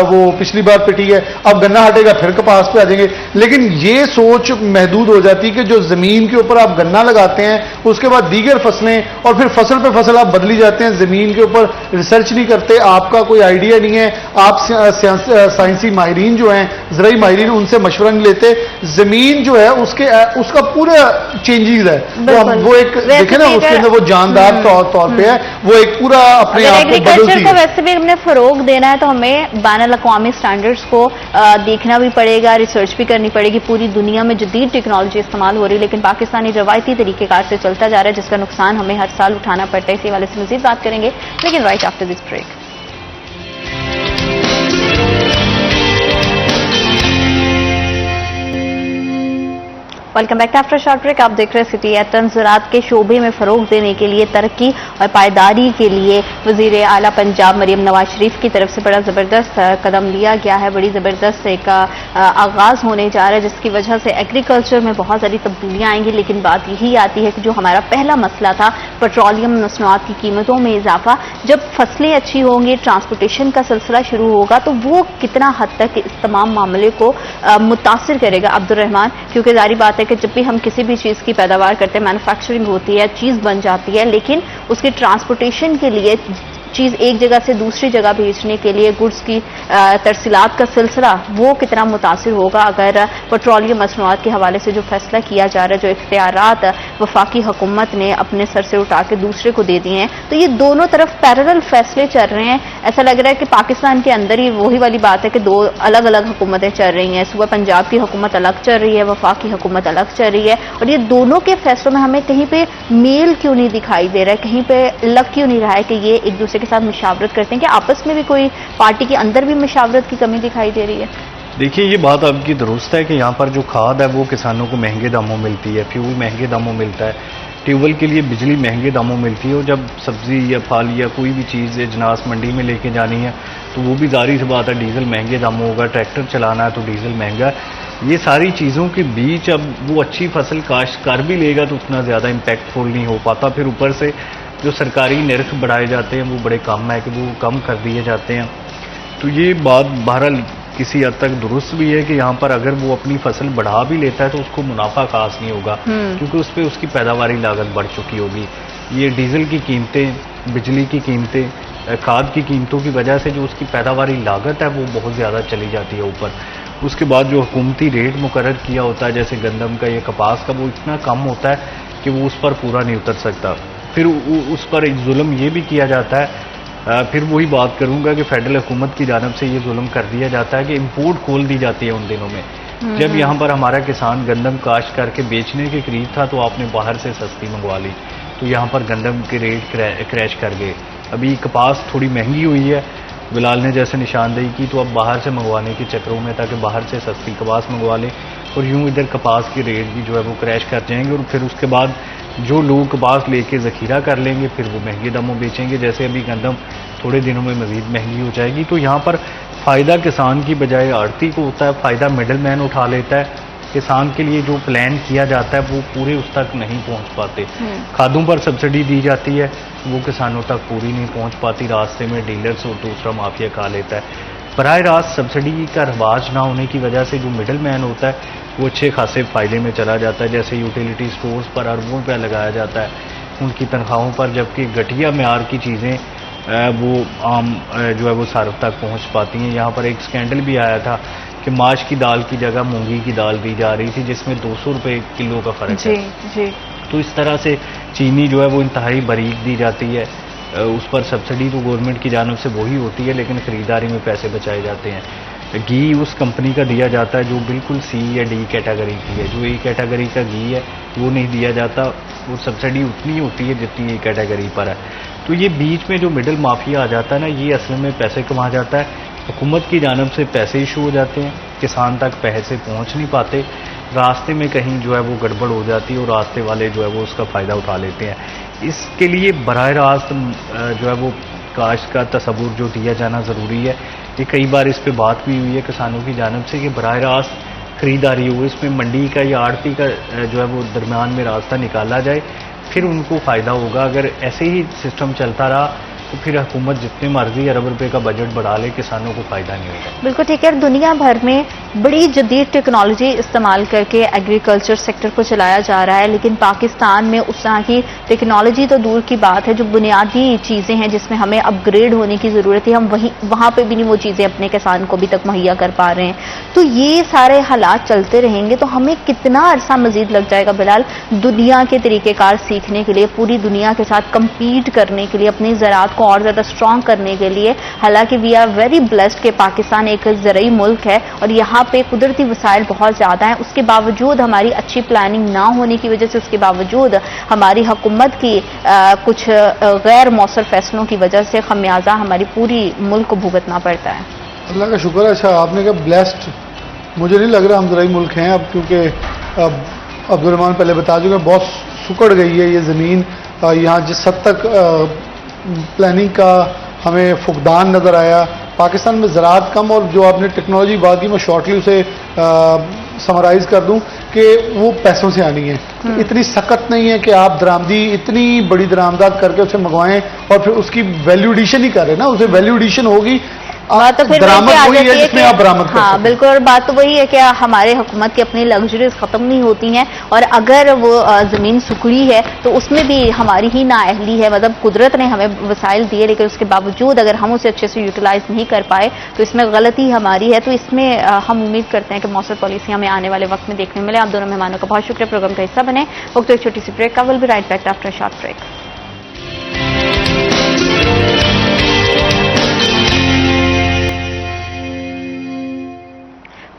وہ پچھلی بار پٹی ہے، اب گنا ہٹے گا پھر کپاس پہ آ جائیں گے۔ لیکن یہ سوچ محدود ہو جاتی ہے کہ جو زمین کے اوپر آپ گنا لگاتے ہیں اس کے بعد دیگر فصلیں اور پھر فصل پہ فصل آپ بدلی جاتے ہیں، زمین کے اوپر ریسرچ نہیں کرتے، آپ کا کوئی آئیڈیا نہیں ہے، آپ سائنسی ماہرین جو ہیں، زرعی ماہرین، ان سے مشورہ نہیں لیتے، زمین جو ہے اس کا پورا چینجز ہے، وہ ایک دیکھیں نا اس کے اندر وہ جاندار طور پہ ہے، وہ ایک پورا اپنے آپ کو بدلتی ہے۔ ویسے بھی ہم نے فروغ دینا ہے تو ہمیں بین الاقوامی سٹینڈرڈز کو دیکھنا بھی پڑے گا، ریسرچ بھی کرنی پڑے گی۔ پوری دنیا میں جدید ٹیکنالوجی استعمال ہو رہی ہے لیکن پاکستانی روایتی طریقہ کار سے چلتا جا رہا ہے، جس کا نقصان ہمیں ہر سال اٹھانا پڑتا ہے۔ اسی حوالے سے مزید بات کریں گے لیکن right after this break. Welcome back after short break. آپ دیکھ رہے ہیں سٹی ایٹن۔ زراعت کے شعبے میں فروغ دینے کے لیے، ترقی اور پائیداری کے لیے وزیر اعلیٰ پنجاب مریم نواز شریف کی طرف سے بڑا زبردست قدم لیا گیا ہے، بڑی زبردست ایک آغاز ہونے جا رہا ہے جس کی وجہ سے ایگریکلچر میں بہت ساری تبدیلیاں آئیں گی، لیکن بات یہی آتی ہے کہ جو ہمارا پہلا مسئلہ تھا پیٹرولیم مصنوعات کی قیمتوں میں اضافہ، جب فصلیں اچھی ہوں گی، ٹرانسپورٹیشن کا سلسلہ شروع ہوگا تو وہ کتنا حد تک اس تمام معاملے کو متاثر کرے گا عبد الرحمان؟ کیونکہ ظاہری بات کہ جب بھی ہم کسی بھی چیز کی پیداوار کرتے ہیں، مینوفیکچرنگ ہوتی ہے، چیز بن جاتی ہے، لیکن اس کی ٹرانسپورٹیشن کے لیے چیز ایک جگہ سے دوسری جگہ بھیجنے کے لیے گڈس کی ترسیلات کا سلسلہ وہ کتنا متاثر ہوگا اگر پیٹرولیم مصنوعات کے حوالے سے جو فیصلہ کیا جا رہا ہے، جو اختیارات وفاقی حکومت نے اپنے سر سے اٹھا کے دوسرے کو دے دیے ہیں، تو یہ دونوں طرف پیرلل فیصلے چل رہے ہیں۔ ایسا لگ رہا ہے کہ پاکستان کے اندر ہی وہی والی بات ہے کہ دو الگ الگ حکومتیں چل رہی ہیں، صوبہ پنجاب کی حکومت الگ چل رہی ہے، وفاقی حکومت الگ چل رہی ہے، اور یہ دونوں کے فیصلوں میں ہمیں کہیں پہ میل کیوں نہیں دکھائی دے رہا ہے، کہیں پہ لگ کیوں نہیں رہا ہے کہ یہ ایک دوسرے کے ساتھ مشاورت کرتے ہیں، کہ آپس میں بھی کوئی پارٹی کے اندر بھی مشاورت کی کمی دکھائی دے رہی ہے؟ دیکھیے یہ بات آپ کی درست ہے کہ یہاں پر جو کھاد ہے وہ کسانوں کو مہنگے داموں ملتی ہے، فیول مہنگے داموں ملتا ہے، ٹیوب ویل کے لیے بجلی مہنگے داموں ملتی ہے، اور جب سبزی یا پھل یا کوئی بھی چیز اجناس منڈی میں لے کے جانی ہے تو وہ بھی ظاہری سی بات ہے ڈیزل مہنگے داموں ہوگا، ٹریکٹر چلانا ہے تو ڈیزل مہنگا ہے۔ یہ ساری چیزوں کے بیچ اب وہ اچھی فصل کاشت کر بھی لے گا تو اتنا زیادہ امپیکٹ فل نہیں ہو پاتا، پھر اوپر سے جو سرکاری نرخ بڑھائے جاتے ہیں وہ بڑے کم ہے کہ وہ کم کر دیے جاتے ہیں، تو یہ بات بہرحال کسی حد تک درست بھی ہے کہ یہاں پر اگر وہ اپنی فصل بڑھا بھی لیتا ہے تو اس کو منافع خاص نہیں ہوگا، کیونکہ اس پہ اس کی پیداواری لاگت بڑھ چکی ہوگی. یہ ڈیزل کی قیمتیں، بجلی کی قیمتیں، کھاد کی قیمتوں کی وجہ سے جو اس کی پیداواری لاگت ہے وہ بہت زیادہ چلی جاتی ہے اوپر. اس کے بعد جو حکومتی ریٹ مقرر کیا ہوتا ہے جیسے گندم کا یا کپاس کا، وہ اتنا کم ہوتا ہے کہ وہ اس پر پورا نہیں اتر سکتا. پھر اس پر ایک ظلم یہ بھی کیا جاتا ہے، پھر وہی بات کروں گا کہ فیڈرل حکومت کی جانب سے یہ ظلم کر دیا جاتا ہے کہ امپورٹ کھول دی جاتی ہے ان دنوں میں. جب یہاں پر ہمارا کسان گندم کاشت کر کے بیچنے کے قریب تھا تو آپ نے باہر سے سستی منگوا لی، تو یہاں پر گندم کے ریٹ کریش کر گئے. ابھی کپاس تھوڑی مہنگی ہوئی ہے، بلال نے جیسے نشاندہی کی، تو اب باہر سے منگوانے کے چکروں میں تاکہ باہر سے سستی کپاس منگوا لیں، اور یوں ادھر کپاس کے ریٹ بھی جو ہے وہ کریش کر جائیں گے. اور پھر اس کے بعد جو لوگ کپاس لے کے ذخیرہ کر لیں گے پھر وہ مہنگے داموں بیچیں گے. جیسے ابھی گندم تھوڑے دنوں میں مزید مہنگی ہو جائے گی. تو یہاں پر فائدہ کسان کی بجائے آڑتی کو ہوتا ہے، فائدہ مڈل مین اٹھا لیتا ہے. کسان کے لیے جو پلان کیا جاتا ہے وہ پورے اس تک نہیں پہنچ پاتے. کھادوں پر سبسڈی دی جاتی ہے، وہ کسانوں تک پوری نہیں پہنچ پاتی، راستے میں ڈیلرز اور دوسرا مافیا کھا لیتا ہے. براہ راست سبسڈی کا رواج نہ ہونے کی وجہ سے جو مڈل مین ہوتا ہے وہ اچھے خاصے فائدے میں چلا جاتا ہے. جیسے یوٹیلیٹی سٹورز پر اربوں روپیہ لگایا جاتا ہے ان کی تنخواہوں پر، جبکہ گھٹیا معیار کی چیزیں وہ عام جو ہے وہ صارف تک پہنچ پاتی ہیں. یہاں پر ایک سکینڈل بھی آیا تھا کہ ماش کی دال کی جگہ مونگی کی دال دی جا رہی تھی جس میں 200 روپے کلو کا فرق ہے. تو اس طرح سے چینی جو ہے وہ انتہائی باریک دی جاتی ہے، اس پر سبسڈی تو گورنمنٹ کی جانب سے وہی ہوتی ہے لیکن خریداری میں پیسے بچائے جاتے ہیں. گھی اس کمپنی کا دیا جاتا ہے جو بالکل سی یا ڈی کیٹیگری کی ہے، جو اے کیٹیگری کا گھی ہے وہ نہیں دیا جاتا، وہ سبسڈی اتنی ہوتی ہے جتنی اے کیٹیگری پر ہے. تو یہ بیچ میں جو مڈل مافیا آ جاتا ہے نا، یہ اصل میں پیسے کما جاتا ہے. حکومت کی جانب سے پیسے ایشو ہو جاتے ہیں، کسان تک پیسے پہنچ نہیں پاتے، راستے میں کہیں جو ہے وہ گڑبڑ ہو جاتی ہے اور راستے والے جو ہے وہ اس کا فائدہ اٹھا لیتے ہیں. اس کے لیے براہ راست جو ہے وہ کاشت کا تصور جو دیا جانا ضروری ہے. یہ کئی بار اس پہ بات بھی ہوئی ہے کسانوں کی جانب سے کہ براہ راست خریداری ہو، اس میں منڈی کا یا آڑتی کا جو ہے وہ درمیان میں راستہ نکالا جائے، پھر ان کو فائدہ ہوگا. اگر ایسے ہی سسٹم چلتا رہا تو پھر حکومت جتنے مرضی ارب روپے کا بجٹ بڑھا لے، کسانوں کو فائدہ نہیں ہوگا. بالکل ٹھیک ہے. دنیا بھر میں بڑی جدید ٹیکنالوجی استعمال کر کے ایگریکلچر سیکٹر کو چلایا جا رہا ہے، لیکن پاکستان میں اس طرح کی ٹیکنالوجی تو دور کی بات ہے. جو بنیادی چیزیں ہیں جس میں ہمیں اپ گریڈ ہونے کی ضرورت ہے، ہم وہاں پہ بھی نہیں وہ چیزیں اپنے کسان کو بھی تک مہیا کر پا رہے ہیں. تو یہ سارے حالات چلتے رہیں گے تو ہمیں کتنا عرصہ مزید لگ جائے گا بلال دنیا کے طریقہ کار سیکھنے کے لیے، پوری دنیا کے ساتھ کمپیٹ کرنے کے لیے، اپنی زراعت کو اور زیادہ اسٹرانگ کرنے کے لیے. حالانکہ وی آر ویری بلیسڈ کہ پاکستان ایک زرعی ملک ہے اور یہاں پہ قدرتی وسائل بہت زیادہ ہیں، اس کے باوجود ہماری اچھی پلاننگ نہ ہونے کی وجہ سے، اس کے باوجود ہماری حکومت کی کچھ غیر مؤثر فیصلوں کی وجہ سے خمیازہ ہماری پوری ملک کو بھگتنا پڑتا ہے. اللہ کا شکر ہے. اچھا آپ نے کہا بلیسڈ، مجھے نہیں لگ رہا ہم زرعی ملک ہیں اب، کیونکہ اب عبدالرحمان پہلے بتا چکے بہت سکڑ گئی ہے یہ زمین. یہاں جس حد تک پلاننگ کا ہمیں فقدان نظر آیا، پاکستان میں زراعت کم، اور جو آپ نے ٹیکنالوجی بات کی میں شارٹلی اسے سمرائز کر دوں کہ وہ پیسوں سے آنی ہے. اتنی سخت نہیں ہے کہ آپ درآمدی اتنی بڑی درآمدات کر کے اسے منگوائیں اور پھر اس کی ویلیو ایڈیشن ہی کریں نا، اسے ویلیو ایڈیشن ہوگی بات تو پھر درآمد وہی ہے جس میں آپ برآمد کر ہاں سکیں. بالکل. اور بات تو وہی ہے کہ ہمارے حکومت کی اپنی لگژریز ختم نہیں ہوتی ہیں، اور اگر وہ زمین سکڑی ہے تو اس میں بھی ہماری ہی نااہلی ہے. مطلب قدرت نے ہمیں وسائل دیے لیکن اس کے باوجود اگر ہم اسے اچھے سے یوٹیلائز نہیں کر پائے تو اس میں غلطی ہماری ہے. تو اس میں ہم امید کرتے ہیں کہ مؤثر پالیسی ہمیں آنے والے وقت میں دیکھنے ملے. آپ دونوں مہمانوں کا بہت شکریہ پروگرام کا حصہ بنے. وقت ایک چھوٹی سی بریک کا. Will be right back after short break.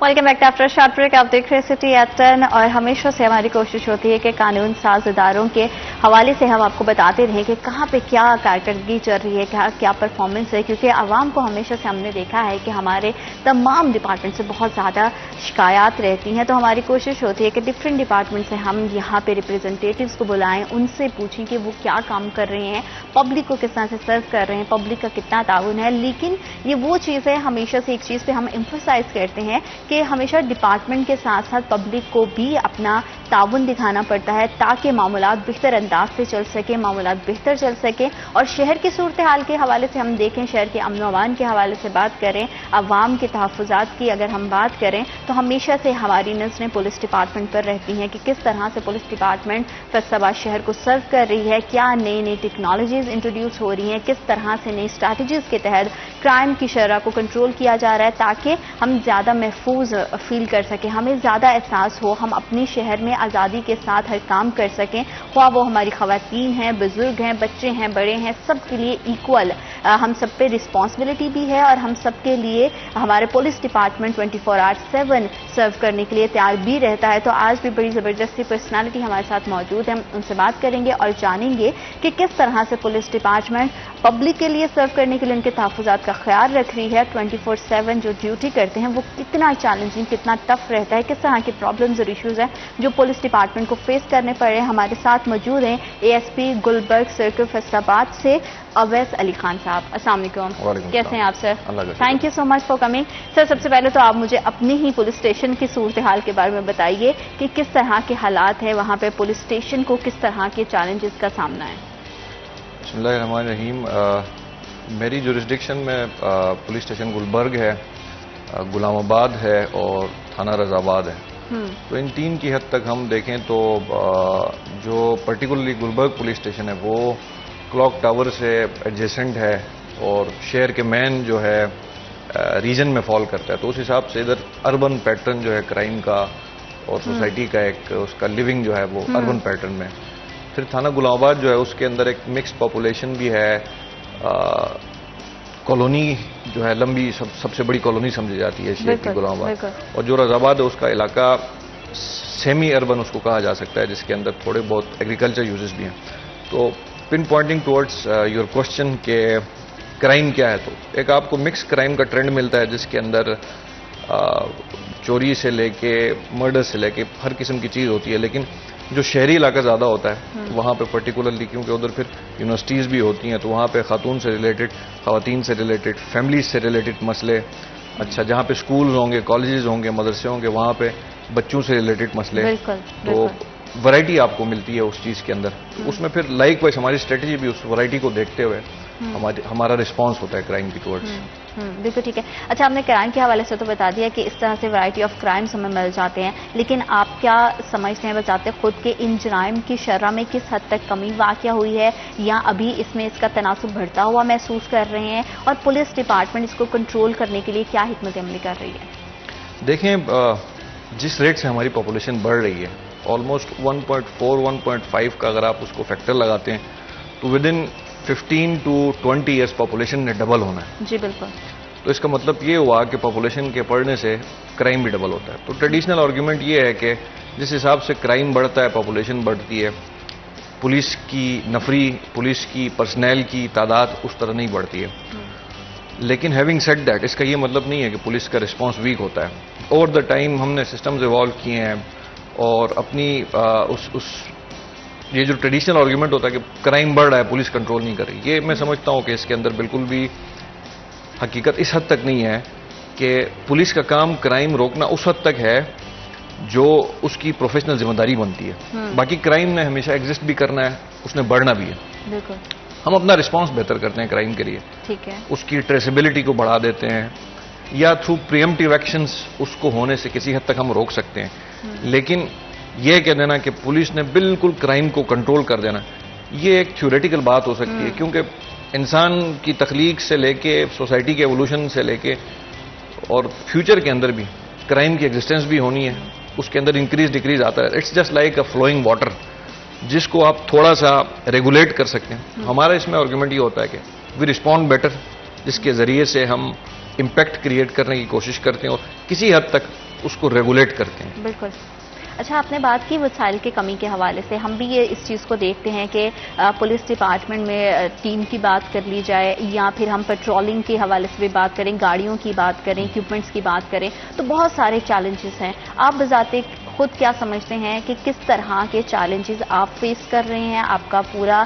Welcome back after short break. آپ دیکھ رہے سٹی ایٹ 10 اور ہمیشہ سے ہماری کوشش ہوتی ہے کہ قانون ساز اداروں کے حوالے سے ہم آپ کو بتاتے رہیں کہ کہاں پہ کیا کارکردگی چل رہی ہے، کیا پرفارمنس ہے، کیونکہ عوام کو ہمیشہ سے ہم نے دیکھا ہے کہ ہمارے تمام ڈپارٹمنٹ سے بہت زیادہ شکایات رہتی ہیں. تو ہماری کوشش ہوتی ہے کہ ڈفرینٹ ڈپارٹمنٹ سے ہم یہاں پہ ریپرزنٹیٹیوز کو بلائیں، ان سے پوچھیں کہ وہ کیا کام کر رہے ہیں، پبلک کو کس طرح سے سرو کر رہے ہیں، پبلک کا کتنا تعاون ہے. لیکن یہ وہ چیز ہے، ہمیشہ سے ایک چیز پہ ہم ایمفسائز کرتے ہیں کہ کہ ہمیشہ ڈپارٹمنٹ کے ساتھ ساتھ پبلک کو بھی اپنا تعاون دکھانا پڑتا ہے تاکہ معاملات بہتر انداز سے چل سکیں، معاملات بہتر چل سکیں. اور شہر کی صورتحال کے حوالے سے ہم دیکھیں، شہر کے امن و امان کے حوالے سے بات کریں، عوام کے تحفظات کی اگر ہم بات کریں تو ہمیشہ سے ہماری نظریں پولیس ڈپارٹمنٹ پر رہتی ہیں کہ کس طرح سے پولیس ڈپارٹمنٹ فیصل آباد شہر کو سرو کر رہی ہے، کیا نئی نئی ٹیکنالوجیز انٹروڈیوس ہو رہی ہیں، کس طرح سے نئی اسٹریٹجیز کے تحت کرائم کی شرح کو کنٹرول کیا جا رہا ہے تاکہ ہم زیادہ محفوظ فیل کر سکیں، ہمیں زیادہ احساس ہو، ہم اپنی شہر میں آزادی کے ساتھ ہر کام کر سکیں، خواہ وہ ہماری خواتین ہیں، بزرگ ہیں، بچے ہیں، بڑے ہیں، سب کے لیے ایکول ہم سب پہ رسپانسبلٹی بھی ہے اور ہم سب کے لیے ہمارے پولیس ڈپارٹمنٹ 24/7 سرو کرنے کے لیے تیار بھی رہتا ہے. تو آج بھی بڑی زبردستی پرسنالٹی ہمارے ساتھ موجود ہے، ہم ان سے بات کریں گے اور جانیں گے کہ کس طرح سے پولیس ڈپارٹمنٹ پبلک کے لیے سرو کرنے کے لیے ان کے تحفظات کا خیال رکھ رہی ہے. 24/7 جو ڈیوٹی کرتے ہیں وہ کتنا چیلنجنگ، کتنا ٹف رہتا ہے، کس طرح کے پرابلمز اور ایشوز ہیں جو پولیس ڈپارٹمنٹ کو فیس کرنے پڑ رہے ہیں. ہمارے ساتھ موجود ہیں ASP گلبرگ سرکل فیصل آباد سے اویس علی خان صاحب. السلام علیکم. کیسے ہیں آپ sir? Thank you so much for coming. Sir سب سے پہلے تو آپ مجھے اپنی ہی پولیس اسٹیشن کی صورتحال کے بارے میں بتائیے کہ کس طرح کے حالات ہیں وہاں پہ، پولیس اسٹیشن کو کس طرح کے چیلنجز کا سامنا ہے. بسم اللہ الرحمن الرحیم. میری جورسڈکشن میں پولیس اسٹیشن گلبرگ ہے، غلام آباد ہے اور تھانہ رضا آباد ہے. تو ان تین کی حد تک ہم دیکھیں تو جو پرٹیکولرلی گلبرگ پولیس اسٹیشن ہے وہ کلاک ٹاور سے ایڈجیسنٹ ہے اور شہر کے مین جو ہے ریجن میں فال کرتا ہے. تو اس حساب سے ادھر اربن پیٹرن جو ہے کرائم کا اور سوسائٹی کا ایک اس کا لیونگ جو ہے وہ اربن پیٹرن میں. پھر تھانہ غلام آباد جو ہے اس کے اندر ایک مکس پاپولیشن بھی ہے، کالونی جو ہے لمبی سب سے بڑی کالونی سمجھی جاتی ہے شہر کی غلام آباد. اور جو رضا آباد ہے اس کا علاقہ سیمی اربن اس کو کہا جا سکتا ہے، جس کے اندر تھوڑے بہت ایگریکلچر یوزز بھی ہیں. تو پن پوائنٹنگ ٹورڈز یور کوشچن کہ کرائم کیا ہے، تو ایک آپ کو مکس کرائم کا ٹرینڈ ملتا ہے جس کے اندر چوری سے لے کے مرڈر سے لے کے ہر قسم کی چیز ہوتی ہے. لیکن جو شہری علاقہ زیادہ ہوتا ہے وہاں پہ پرٹیکولرلی کیونکہ ادھر پھر یونیورسٹیز بھی ہوتی ہیں تو وہاں پہ خاتون سے ریلیٹڈ، خواتین سے ریلیٹڈ، فیملیز سے ریلیٹڈ مسئلے. اچھا، جہاں پہ سکولز ہوں گے، کالجز ہوں گے، مدرسے ہوں گے، وہاں پہ بچوں سے ریلیٹڈ مسئلے. تو ورائٹی آپ کو ملتی ہے اس چیز کے اندر. اس میں پھر لائک وائز ہماری اسٹریٹجی بھی اس ورائٹی کو دیکھتے ہوئے ہمارا رسپانس ہوتا ہے کرائم کی ٹورڈز. بالکل ٹھیک ہے. اچھا، آپ نے کرائم کے حوالے سے تو بتا دیا کہ اس طرح سے ورائٹی آف کرائمز ہمیں مل جاتے ہیں، لیکن آپ کیا سمجھتے ہیں، بتاتے خود کہ ان جرائم کی شرح میں کس حد تک کمی واقع ہوئی ہے یا ابھی اس میں اس کا تناسب بڑھتا ہوا محسوس کر رہے ہیں، اور پولیس ڈپارٹمنٹ اس کو کنٹرول کرنے کے لیے کیا حکمت عملی کر رہی ہے؟ دیکھیں، جس ریٹ سے ہماری پاپولیشن بڑھ رہی ہے آلموسٹ 1.4 1.5 کا اگر آپ اس کو فیکٹر لگاتے ہیں تو with in 15 to 20 years population نے ڈبل ہونا ہے. جی بالکل. تو اس کا مطلب یہ ہوا کہ پاپولیشن کے بڑھنے سے کرائم بھی ڈبل ہوتا ہے. تو ٹریڈیشنل آرگیومنٹ یہ ہے کہ جس حساب سے کرائم بڑھتا ہے، پاپولیشن بڑھتی ہے، پولیس کی نفری، پولیس کی پرسنل کی تعداد اس طرح نہیں بڑھتی ہے. لیکن ہیونگ سیڈ دیٹ، اس کا یہ مطلب نہیں ہے کہ پولیس کا رسپانس ویک ہوتا ہے. اوور دا ٹائم ہم نے سسٹمز ایوالو کیے ہیں اور اپنی یہ جو ٹریڈیشنل آرگیومنٹ ہوتا ہے کہ کرائم بڑھ رہا ہے، پولیس کنٹرول نہیں کر رہی، یہ میں سمجھتا ہوں کہ اس کے اندر بالکل بھی حقیقت اس حد تک نہیں ہے. کہ پولیس کا کام کرائم روکنا اس حد تک ہے جو اس کی پروفیشنل ذمہ داری بنتی ہے. باقی کرائم نے ہمیشہ ایگزسٹ بھی کرنا ہے، اس نے بڑھنا بھی ہے. بالکل. ہم اپنا رسپانس بہتر کرتے ہیں کرائم کے لیے. ٹھیک ہے. اس کی ٹریسیبلٹی کو بڑھا دیتے ہیں یا تھرو پریمپٹیو ایکشنز اس کو ہونے سے کسی حد تک ہم روک سکتے ہیں. لیکن یہ کہہ دینا کہ پولیس نے بالکل کرائم کو کنٹرول کر دینا، یہ ایک تھیوریٹیکل بات ہو سکتی ہے. کیونکہ انسان کی تخلیق سے لے کے سوسائٹی کے ایوولوشن سے لے کے اور فیوچر کے اندر بھی کرائم کی ایگزسٹنس بھی ہونی ہے، اس کے اندر انکریز ڈکریز آتا ہے. It's just like a flowing water جس کو آپ تھوڑا سا ریگولیٹ کر سکتے ہیں. ہمارا اس میں آرگیومنٹ یہ ہوتا ہے کہ وی رسپونڈ بیٹر، جس کے ذریعے سے ہم امپیکٹ کریٹ کرنے کی کوشش کرتے ہیں اور کسی حد تک اس کو ریگولیٹ کرتے ہیں. بالکل. اچھا، آپ نے بات کی وسائل کی کمی کے حوالے سے، ہم بھی یہ اس چیز کو دیکھتے ہیں کہ پولیس ڈپارٹمنٹ میں ٹیم کی بات کر لی جائے یا پھر ہم پیٹرولنگ کے حوالے سے بھی بات کریں، گاڑیوں کی بات کریں، اکوپمنٹس کی بات کریں، تو بہت سارے چیلنجز ہیں. آپ بذات خود کیا سمجھتے ہیں کہ کس طرح کے چیلنجز آپ فیس کر رہے ہیں، آپ کا پورا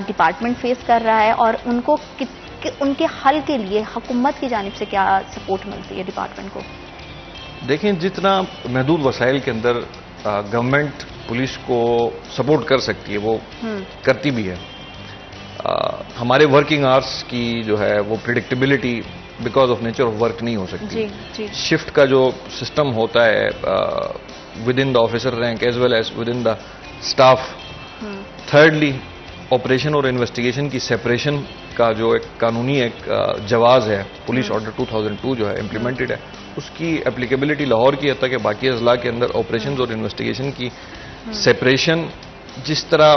ڈپارٹمنٹ فیس کر رہا ہے، اور ان کے حل کے لیے حکومت کی جانب سے کیا سپورٹ ملتی ہے ڈپارٹمنٹ کو؟ دیکھیں جتنا محدود وسائل کے اندر گورنمنٹ پولیس کو سپورٹ کر سکتی ہے وہ کرتی بھی ہے. ہمارے ورکنگ آورس کی جو ہے وہ predictability because of nature of work نہیں ہو سکتی. شفٹ کا جو سسٹم ہوتا ہے with in the officer rank as well as with in the staff. Thirdly operation اور انویسٹیگیشن کی سیپریشن کا جو ایک قانونی ایک جواز ہے پولیس آرڈر 2002 جو ہے امپلیمنٹڈ ہے, اس کی اپلیکیبلٹی لاہور کی حد تک کہ باقی اضلاع کے اندر آپریشنز اور انویسٹیگیشن کی سیپریشن جس طرح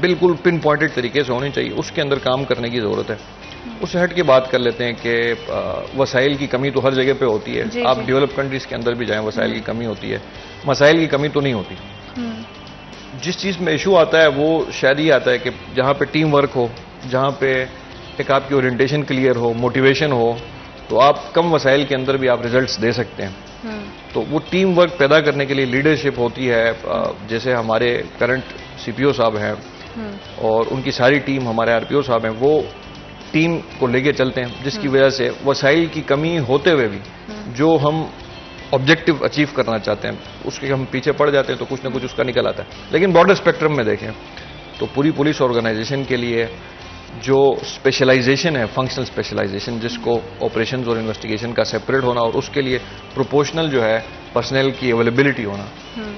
بالکل پن پوائنٹڈ طریقے سے ہونی چاہیے اس کے اندر کام کرنے کی ضرورت ہے. اس سے ہٹ کے بات کر لیتے ہیں کہ وسائل کی کمی تو ہر جگہ پہ ہوتی ہے. آپ ڈیولپ کنٹریز کے اندر بھی جائیں وسائل کی کمی ہوتی ہے, مسائل کی کمی تو نہیں ہوتی. جس چیز میں ایشو آتا ہے وہ شاید یہ آتا ہے کہ جہاں پہ ٹیم ورک ہو, جہاں پہ ایک آپ کی اورینٹیشن کلیئر ہو, موٹیویشن ہو, تو آپ کم وسائل کے اندر بھی آپ ریزلٹس دے سکتے ہیں. تو وہ ٹیم ورک پیدا کرنے کے لیے لیڈرشپ ہوتی ہے. جیسے ہمارے کرنٹ سی پی او صاحب ہیں اور ان کی ساری ٹیم, ہمارے آر پی او صاحب ہیں, وہ ٹیم کو لے کے چلتے ہیں, جس کی وجہ سے وسائل کی کمی ہوتے ہوئے بھی جو ہم آبجیکٹو اچیو کرنا چاہتے ہیں اس کے ہم پیچھے پڑ جاتے ہیں تو کچھ نہ کچھ اس کا نکل آتا ہے. لیکن براڈر اسپیکٹرم میں دیکھیں تو پوری پولیس آرگنائزیشن کے لیے جو اسپیشلائزیشن ہے, فنکشنل اسپیشلائزیشن, جس کو آپریشنز اور انویسٹیگیشن کا سیپریٹ ہونا اور اس کے لیے پروپورشنل جو ہے پرسنل کی اویلیبلٹی ہونا,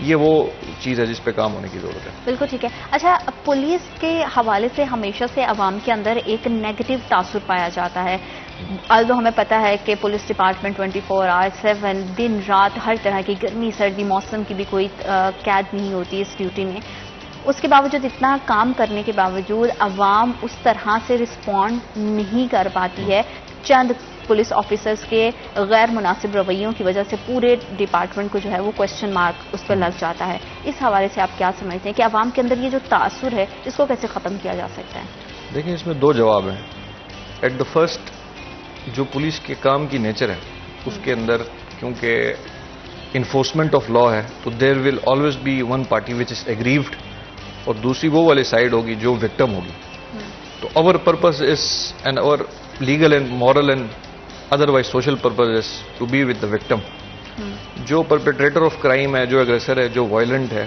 یہ وہ چیز ہے جس پہ کام ہونے کی ضرورت ہے. بالکل ٹھیک ہے. اچھا, پولیس کے حوالے سے ہمیشہ سے عوام کے اندر ایک نیگیٹو تاثر پایا جاتا ہے. آلدو ہمیں پتا ہے کہ پولیس ڈپارٹمنٹ 24/7 دن رات ہر طرح کی گرمی سردی موسم کی بھی کوئی قید نہیں ہوتی اس ڈیوٹی میں. اس کے باوجود اتنا کام کرنے کے باوجود عوام اس طرح سے رسپونڈ نہیں کر پاتی ہے. چند پولیس آفیسرز کے غیر مناسب رویوں کی وجہ سے پورے ڈپارٹمنٹ کو جو ہے وہ کوسچن مارک اس پر لگ جاتا ہے. اس حوالے سے آپ کیا سمجھتے ہیں کہ عوام کے اندر یہ جو تاثر ہے اس کو کیسے ختم کیا جا سکتا ہے؟ دیکھیں اس میں دو جواب ہیں. ایٹ دا فرسٹ, جو پولیس کے کام کی نیچر ہے اس کے اندر کیونکہ انفورسمنٹ آف لا ہے تو there will always be one party which is aggrieved اور دوسری وہ والی سائڈ ہوگی جو وکٹم ہوگی. تو our purpose is and our legal and moral and otherwise social purpose is to be with the victim. جو پرپیٹریٹر آف کرائم ہے, جو اگریسر ہے, جو وائلنٹ ہے,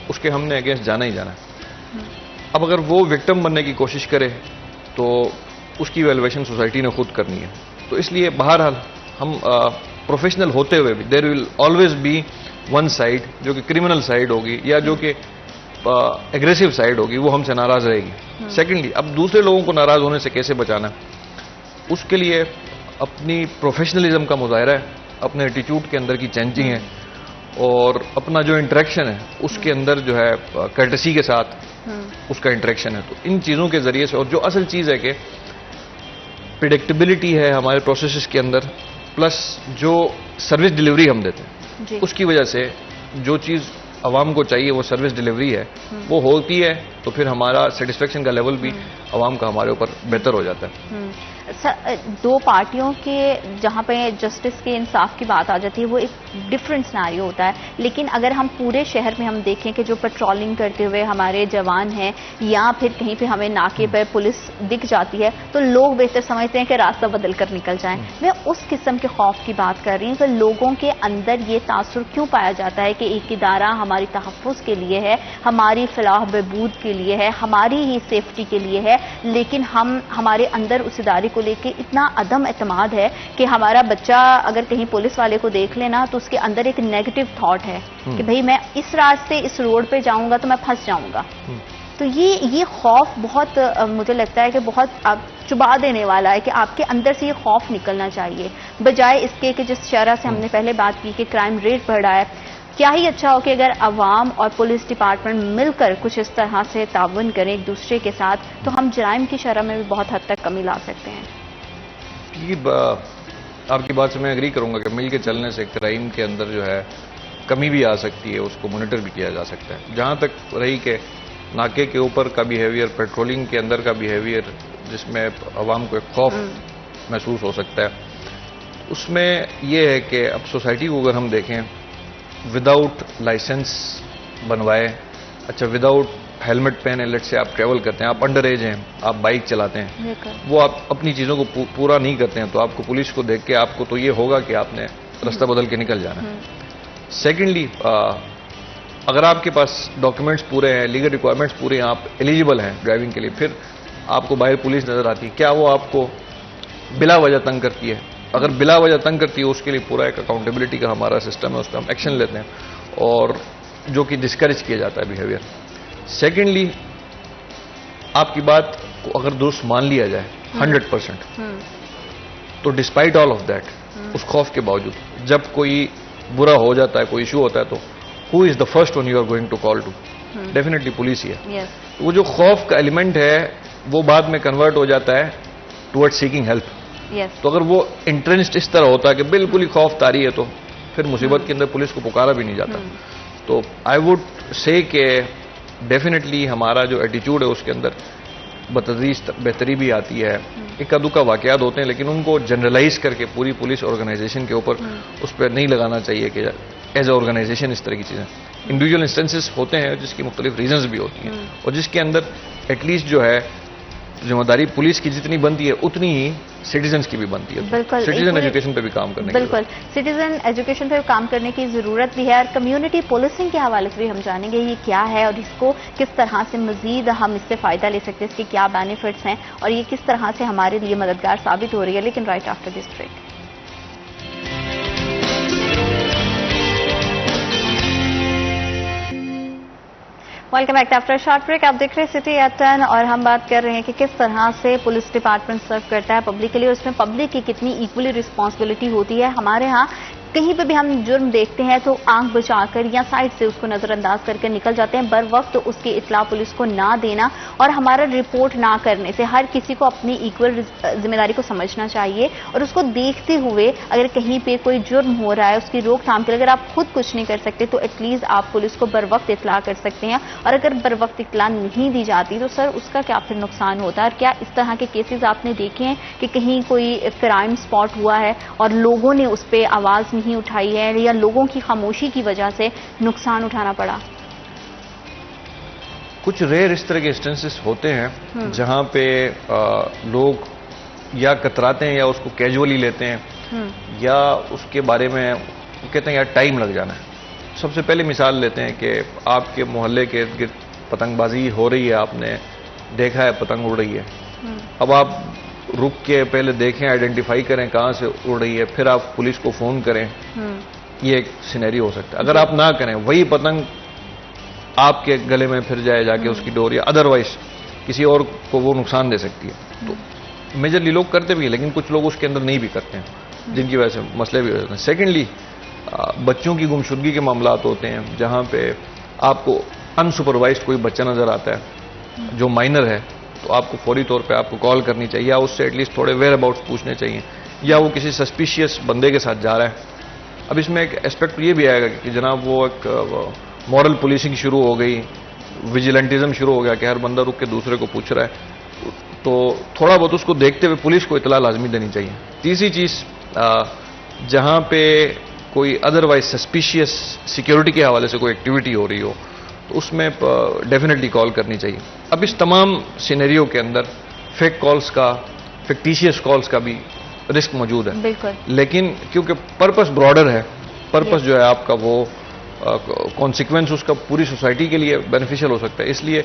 اس کے ہم نے اگینسٹ جانا ہی جانا ہے. اب اگر وہ وکٹم بننے کی کوشش کرے تو اس کی ویلیویشن سوسائٹی نے خود کرنی ہے. تو اس لیے بہرحال ہم پروفیشنل ہوتے ہوئے بھی there will always be one side جو کہ کرمنل سائڈ ہوگی یا جو کہ ایگریسو سائڈ ہوگی, وہ ہم سے ناراض رہے گی. سیکنڈلی, اب دوسرے لوگوں کو ناراض ہونے سے کیسے بچانا ہے, اس کے لیے اپنی پروفیشنلزم کا مظاہرہ ہے, اپنے ایٹیٹیوڈ کے اندر کی چینجنگ ہے اور اپنا جو انٹریکشن ہے اس کے اندر جو ہے کرٹسی کے ساتھ اس کا انٹریکشن ہے. تو ان چیزوں کے ذریعے سے, اور جو اصل چیز ہے کہ پریڈکٹیبلٹی ہے ہمارے پروسیسز کے اندر, پلس جو سروس ڈیلیوری ہم دیتے ہیں اس کی وجہ سے جو چیز عوام کو چاہیے وہ سروس ڈیلیوری ہے وہ ہوتی ہے, تو پھر ہمارا سیٹسفیکشن کا لیول بھی عوام کا ہمارے اوپر بہتر ہو جاتا ہے. دو پارٹیوں کے جہاں پہ جسٹس کے انصاف کی بات آ جاتی ہے وہ ایک ڈفرینٹ سیناریو ہوتا ہے. لیکن اگر ہم پورے شہر میں ہم دیکھیں کہ جو پیٹرولنگ کرتے ہوئے ہمارے جوان ہیں یا پھر کہیں پہ ہمیں ناکے پہ پولیس دکھ جاتی ہے تو لوگ بہتر سمجھتے ہیں کہ راستہ بدل کر نکل جائیں. میں اس قسم کے خوف کی بات کر رہی ہوں کہ لوگوں کے اندر یہ تاثر کیوں پایا جاتا ہے کہ ایک ادارہ ہماری تحفظ کے لیے ہے, ہماری فلاح بہبود کے لیے ہے, ہماری ہی سیفٹی کے لیے ہے, لیکن ہمارے اندر اس ادارے کو لے کے اتنا عدم اعتماد ہے کہ ہمارا بچہ اگر کہیں پولیس والے کو دیکھ لینا تو اس کے اندر ایک نیگیٹو تھاٹ ہے کہ بھئی میں اس راستے اس روڈ پہ جاؤں گا تو میں پھنس جاؤں گا. تو یہ خوف بہت مجھے لگتا ہے کہ بہت چبا دینے والا ہے کہ آپ کے اندر سے یہ خوف نکلنا چاہیے, بجائے اس کے کہ جس شرح سے ہم نے پہلے بات کی کہ کرائم ریٹ بڑھ رہا ہے. کیا ہی اچھا ہو کہ اگر عوام اور پولیس ڈپارٹمنٹ مل کر کچھ اس طرح سے تعاون کریں ایک دوسرے کے ساتھ تو ہم جرائم کی شرح میں بھی بہت حد تک کمی لا سکتے ہیں. آپ کی بات سے میں اگری کروں گا کہ مل کے چلنے سے کرائم کے اندر جو ہے کمی بھی آ سکتی ہے, اس کو مانیٹر بھی کیا جا سکتا ہے. جہاں تک رہی کہ ناکے کے اوپر کا بیہیویئر, پیٹرولنگ کے اندر کا بیہیویئر جس میں عوام کو ایک خوف محسوس ہو سکتا ہے, اس میں یہ ہے کہ اب سوسائٹی کو اگر ہم دیکھیں وداؤٹ لائسنس بنوائے, اچھا وداؤٹ ہیلمٹ پہنے, لیٹ سے آپ ٹریول کرتے ہیں, آپ انڈر ایج ہیں, آپ بائک چلاتے ہیں, وہ آپ اپنی چیزوں کو پورا نہیں کرتے ہیں تو آپ کو پولیس کو دیکھ کے آپ کو تو یہ ہوگا کہ آپ نے راستہ بدل کے نکل جانا ہے. سیکنڈلی اگر آپ کے پاس ڈاکیومنٹس پورے ہیں, لیگل ریکوائرمنٹس پورے ہیں, آپ ایلیجیبل ہیں ڈرائیونگ کے لیے, پھر آپ کو باہر پولیس نظر آتی ہے, کیا وہ آپ کو بلا وجہ تنگ کرتی ہے؟ اگر بلا وجہ تنگ کرتی ہے اس کے لیے پورا ایک اکاؤنٹیبلٹی کا ہمارا سسٹم ہے, اس پہ ہم ایکشن لیتے ہیں, اور جو کہ ڈسکریج کیا جاتا ہے بیہیویئر. سیکنڈلی آپ کی بات کو اگر درست مان لیا جائے 100%, تو ڈسپائٹ آل آف دیٹ, اس خوف کے باوجود جب کوئی برا ہو جاتا ہے, کوئی ایشو ہوتا ہے, تو who is the first one you are going to call to? Definitely police ہی ہے. وہ جو خوف کا ایلیمنٹ ہے وہ بعد میں کنورٹ ہو جاتا ہے ٹورڈ سیکنگ ہیلپ. تو اگر وہ انٹرنسڈ اس طرح ہوتا ہے کہ بالکل ہی خوف طاری ہے, تو پھر مصیبت کے اندر پولیس کو پکارا بھی نہیں جاتا. تو آئی وڈ سے کہ ڈیفینیٹلی ہمارا جو ایٹیچیوڈ ہے اس کے اندر بتدریج بہتری بھی آتی ہے. اکا دکا واقعات ہوتے ہیں, لیکن ان کو جنرلائز کر کے پوری پولیس آرگنائزیشن کے اوپر اس پہ نہیں لگانا چاہیے کہ ایز اے آرگنائزیشن اس طرح کی چیزیں. انڈیویجول انسٹنسز ہوتے ہیں جس کی مختلف ریزنز بھی ہوتی ہیں, اور جس کے اندر ایٹ لیسٹ جو ہے ذمہ داری پولیس کی جتنی بنتی ہے اتنی ہی سٹیزنز کی بھی بنتی ہے. سٹیزن ایجوکیشن پہ بھی کام کرنے کی بالکل سٹیزن ایجوکیشن پہ کام کرنے کی ضرورت بھی ہے, اور کمیونٹی پولیسنگ کے حوالے سے بھی ہم جانیں گے یہ کیا ہے, اور اس کو کس طرح سے مزید ہم اس سے فائدہ لے سکتے ہیں, اس کے کیا بینیفٹس ہیں, اور یہ کس طرح سے ہمارے لیے مددگار ثابت ہو رہی ہے. لیکن right after this break. Welcome back after short break. آپ دیکھ رہے ہیں سٹی ایٹ 10, اور ہم بات کر رہے ہیں کہ کس طرح سے پولیس ڈپارٹمنٹ سرو کرتا ہے پبلک کے لیے, اور اس میں پبلک کی کتنی ایکولی رسپانسبلٹی ہوتی ہے. ہمارے ہاں کہیں پہ بھی ہم جرم دیکھتے ہیں تو آنکھ بچا کر یا سائڈ سے اس کو نظر انداز کر کے نکل جاتے ہیں, بر وقت اس کی اطلاع پولیس کو نہ دینا اور ہمارا رپورٹ نہ کرنے سے. ہر کسی کو اپنی ایکول ذمہ داری کو سمجھنا چاہیے, اور اس کو دیکھتے ہوئے اگر کہیں پہ کوئی جرم ہو رہا ہے اس کی روک تھام کے لیے اگر آپ خود کچھ نہیں کر سکتے تو ایٹ لیسٹ آپ پولیس کو بر وقت اطلاع کر سکتے ہیں. اور اگر بر وقت اطلاع نہیں دی جاتی تو سر اس کا کیا پھر نقصان ہوتا ہے, اور کیا اس طرح کے کیسز آپ نے دیکھے ہیں کہ کہیں کوئی کرائم سپاٹ ہوا ہے اور لوگوں نے اس پہ آواز نہیں اٹھائی ہے, یا لوگوں کی خاموشی کی وجہ سے نقصان اٹھانا پڑا؟ کچھ ریئر اس طرح کے انسٹنسز ہوتے ہیں جہاں پہ لوگ یا کتراتے ہیں یا اس کو کیجولی لیتے ہیں, یا اس کے بارے میں کہتے ہیں یار ٹائم لگ جانا ہے. سب سے پہلے مثال لیتے ہیں کہ آپ کے محلے کے ارد گرد پتنگ بازی ہو رہی ہے, آپ نے دیکھا ہے پتنگ اڑ رہی ہے, اب آپ رک کے پہلے دیکھیں, آئیڈینٹیفائی کریں کہاں سے اڑ رہی ہے, پھر آپ پولیس کو فون کریں. یہ ایک سینیری ہو سکتا ہے. اگر آپ نہ کریں, وہی پتنگ آپ کے گلے میں پھر جائے جا کے اس کی ڈور, یا ادروائز کسی اور کو وہ نقصان دے سکتی ہے. تو میجرلی لوگ کرتے بھی ہیں, لیکن کچھ لوگ اس کے اندر نہیں بھی کرتے ہیں, جن کی وجہ سے مسئلے بھی ہو جاتے ہیں. سیکنڈلی بچوں کی گمشدگی کے معاملات ہوتے ہیں جہاں پہ آپ کو انسپروائزڈ کوئی بچہ نظر آتا ہے جو مائنر ہے, تو آپ کو فوری طور پہ آپ کو کال کرنی چاہیے, یا اس سے ایٹ لیسٹ تھوڑے ویئر اباؤٹس پوچھنے چاہیے, یا وہ کسی سسپیشیس بندے کے ساتھ جا رہا ہے. اب اس میں ایک اسپیکٹ یہ بھی آئے گا کہ جناب وہ ایک مورل پولیسنگ شروع ہو گئی, ویجیلنٹزم شروع ہو گیا کہ ہر بندہ رک کے دوسرے کو پوچھ رہا ہے, تو تھوڑا بہت اس کو دیکھتے ہوئے پولیس کو اطلاع لازمی دینی چاہیے. تیسری چیز, جہاں پہ کوئی ادروائز سسپیشیس سیکیورٹی کے حوالے سے کوئی ایکٹیویٹی ہو رہی ہو تو اس میں ڈیفینیٹلی کال کرنی چاہیے. اب اس تمام سینیریو کے اندر فیک کالز کا, فکٹیشیس کالز کا بھی رسک موجود ہے. بالکل. لیکن کیونکہ پرپس براڈر ہے, پرپس جو ہے آپ کا وہ کانسیکوینس اس کا پوری سوسائٹی کے لیے بینیفیشل ہو سکتا ہے, اس لیے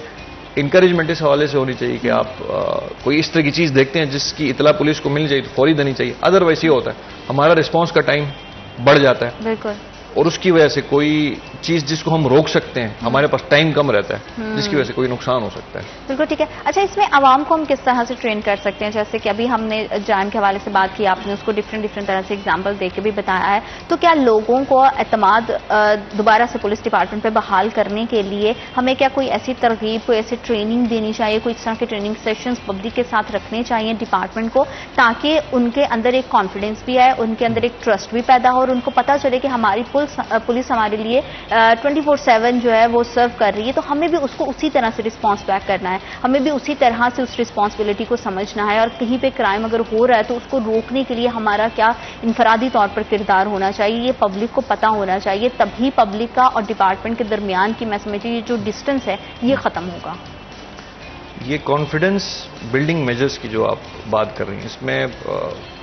انکریجمنٹ اس حوالے سے ہونی چاہیے کہ آپ کوئی اس طرح کی چیز دیکھتے ہیں جس کی اطلاع پولیس کو ملنی چاہیے تو فوری دینی چاہیے. ادروائز یہ ہوتا ہے ہمارا رسپانس کا ٹائم بڑھ جاتا ہے, بالکل, اور اس کی وجہ سے کوئی چیز جس کو ہم روک سکتے ہیں ہمارے پاس ٹائم کم رہتا ہے, جس کی وجہ سے کوئی نقصان ہو سکتا ہے. بالکل ٹھیک ہے. اچھا, اس میں عوام کو ہم کس طرح سے ٹرین کر سکتے ہیں؟ جیسے کہ ابھی ہم نے جرائم کے حوالے سے بات کی, آپ نے اس کو ڈفرینٹ طرح سے ایگزامپل دے کے بھی بتایا ہے, تو کیا لوگوں کو اعتماد دوبارہ سے پولیس ڈپارٹمنٹ پہ بحال کرنے کے لیے ہمیں کیا کوئی ایسی ترغیب, کوئی ایسی ٹریننگ دینی چاہیے, کوئی اس طرح کے ٹریننگ سیشنز پبلک کے ساتھ رکھنے چاہیے ڈپارٹمنٹ کو, تاکہ ان کے اندر ایک کانفیڈنس بھی آئے, ان کے اندر ایک ٹرسٹ بھی پیدا ہو, اور ان کو پتہ چلے کہ ہماری پولیس ہمارے لیے 24/7 جو ہے وہ سرو کر رہی ہے, تو ہمیں بھی اس کو اسی طرح سے رسپانس بیک کرنا ہے, ہمیں بھی اسی طرح سے اس رسپانسبلٹی کو سمجھنا ہے. اور کہیں پہ کرائم اگر ہو رہا ہے تو اس کو روکنے کے لیے ہمارا کیا انفرادی طور پر کردار ہونا چاہیے, یہ پبلک کو پتہ ہونا چاہیے. تبھی پبلک کا اور ڈپارٹمنٹ کے درمیان کی میں سمجھتی ہوں جو ڈسٹنس ہے یہ ختم ہوگا. یہ کانفیڈنس بلڈنگ میجرز کی جو آپ بات کر رہی ہیں, اس میں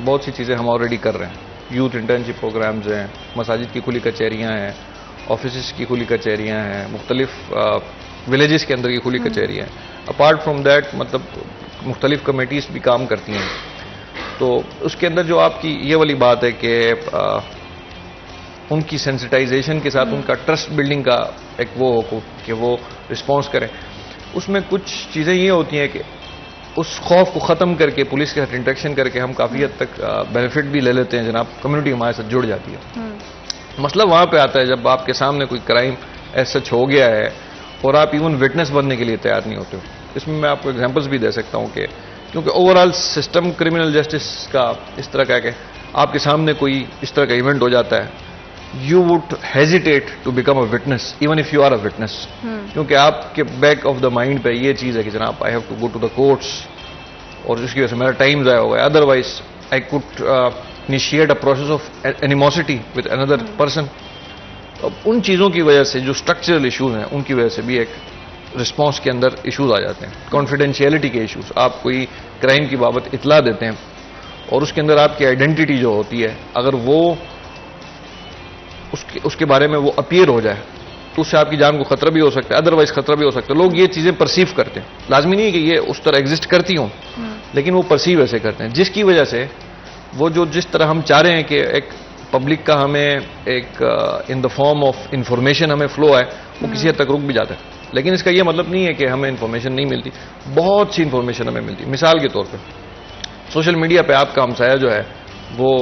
بہت سی چیزیں ہم آلریڈی کر رہے ہیں. یوتھ انٹرنشپ پروگرامز ہیں، مساجد کی کھلی کچہریاں ہیں، آفیسز کی کھلی کچہریاں ہیں، مختلف ولیجز کے اندر کی کھلی کچہریاں ہیں. اپارٹ فرام دیٹ مطلب مختلف کمیٹیز بھی کام کرتی ہیں. تو اس کے اندر جو آپ کی یہ والی بات ہے کہ ان کی سینسٹائزیشن کے ساتھ ان کا ٹرسٹ بلڈنگ کا ایک وہ ہو کہ وہ رسپانس کریں. اس میں کچھ چیزیں یہ ہوتی ہیں کہ اس خوف کو ختم کر کے پولیس کے ساتھ انٹریکشن کر کے ہم کافی حد تک بینیفٹ بھی لے لیتے ہیں جناب. کمیونٹی ہمارے ساتھ جڑ جاتی ہے. مسئلہ وہاں پہ آتا ہے جب آپ کے سامنے کوئی کرائم ایسا سچ ہو گیا ہے اور آپ ایون وٹنس بننے کے لیے تیار نہیں ہوتے ہو. اس میں آپ کو ایگزامپلس بھی دے سکتا ہوں کہ کیونکہ over all system criminal justice کا اس طرح کا ہے کہ آپ کے سامنے کوئی اس طرح کا ایونٹ ہو جاتا ہے, you would hesitate to become a witness even if you are a witness, کیونکہ آپ کے بیک آف دا مائنڈ پہ یہ چیز ہے کہ جناب I have to go to the courts اور اس کی وجہ سے میرا ٹائم ضائع ہو گیا, otherwise I could initiate a process of animosity with another person. اب ان چیزوں کی وجہ سے جو اسٹرکچرل ایشوز ہیں ان کی وجہ سے بھی ایک رسپانس کے اندر ایشوز آ جاتے ہیں. کانفیڈینشیلٹی کے ایشوز, آپ کوئی کرائم کی بابت اطلاع دیتے ہیں اور اس کے اندر آپ کی آئیڈینٹی جو ہوتی ہے اگر وہ اس کے بارے میں وہ اپیئر ہو جائے تو اس سے آپ کی جان کو خطرہ بھی ہو سکتا ہے, ادروائز خطرہ بھی ہو سکتا ہے. لوگ یہ چیزیں پرسیو کرتے ہیں, لازمی نہیں ہے کہ یہ اس طرح ایگزسٹ کرتی ہوں, لیکن وہ پرسیو ایسے کرتے ہیں جس کی وجہ سے وہ جو جس طرح ہم چاہ رہے ہیں کہ ایک پبلک کا ہمیں ایک ان دا فارم آف انفارمیشن ہمیں فلو ہے وہ کسی حد تک رک بھی جاتا ہے. لیکن اس کا یہ مطلب نہیں ہے کہ ہمیں انفارمیشن نہیں ملتی, بہت سی انفارمیشن ہمیں ملتی. مثال کے طور پہ سوشل میڈیا پہ آپ کا ہمسایہ جو ہے وہ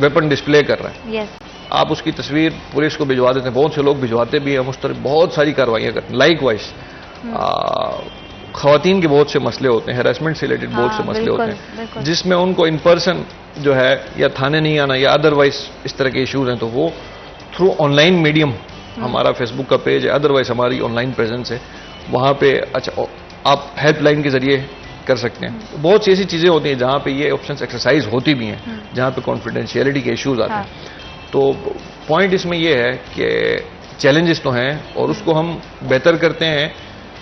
ویپن ڈسپلے کر رہا ہے, آپ اس کی تصویر پولیس کو بھجوا دیتے ہیں, بہت سے لوگ بھجواتے بھی ہیں, ہم اس طرح بہت ساری کاروائیاں کرتے ہیں. لائک وائز خواتین کے بہت سے مسئلے ہوتے ہیں, ہیراسمنٹ سے ریلیٹڈ بہت سے مسئلے ہوتے ہیں جس میں ان کو ان پرسن جو ہے یا تھانے نہیں آنا یا ادروائز اس طرح کے ایشوز ہیں تو وہ تھرو آن لائن میڈیم, ہمارا فیس بک کا پیج ہے, ادروائز ہماری آن لائن پریزنس ہے, وہاں پہ اچھا آپ ہیلپ لائن کے ذریعے کر سکتے ہیں. بہت سی ایسی چیزیں ہوتی ہیں جہاں پہ یہ آپشنس ایکسرسائز ہوتی بھی ہیں, جہاں پہ کانفیڈینشیلٹی کے ایشوز آتے ہیں. تو پوائنٹ اس میں یہ ہے کہ چیلنجز تو ہیں اور اس کو ہم بہتر کرتے ہیں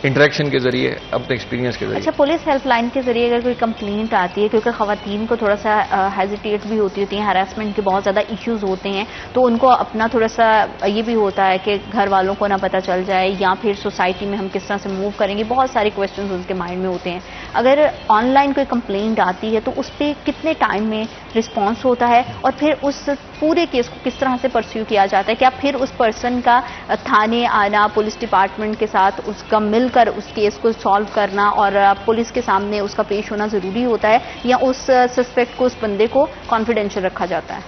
انٹریکشن کے ذریعے, اپنے ایکسپیرینس کے ذریعے. اچھا, پولیس ہیلپ لائن کے ذریعے اگر کوئی کمپلینٹ آتی ہے, کیونکہ خواتین کو تھوڑا سا ہیزیٹیٹ بھی ہوتی ہے, ہراسمنٹ کے بہت زیادہ ایشوز ہوتے ہیں, تو ان کو اپنا تھوڑا سا یہ بھی ہوتا ہے کہ گھر والوں کو نہ پتہ چل جائے یا پھر سوسائٹی میں ہم کس طرح سے موو کریں گے, بہت سارے کویشچنز ان کے مائنڈ میں ہوتے ہیں. اگر آن لائن کوئی کمپلینٹ آتی ہے تو اس پہ کتنے ٹائم میں رسپانس ہوتا ہے اور پھر اس پورے کیس کو کس طرح سے پرسیو کیا جاتا ہے؟ کیا پھر اس پرسن کا تھانے آنا, پولیس ڈپارٹمنٹ کے ساتھ اس کا مل کر اس کیس کو سالو کرنا اور پولیس کے سامنے اس کا پیش ہونا ضروری ہوتا ہے, یا اس سسپیکٹ کو, اس بندے کو کانفیڈینشیل رکھا جاتا ہے؟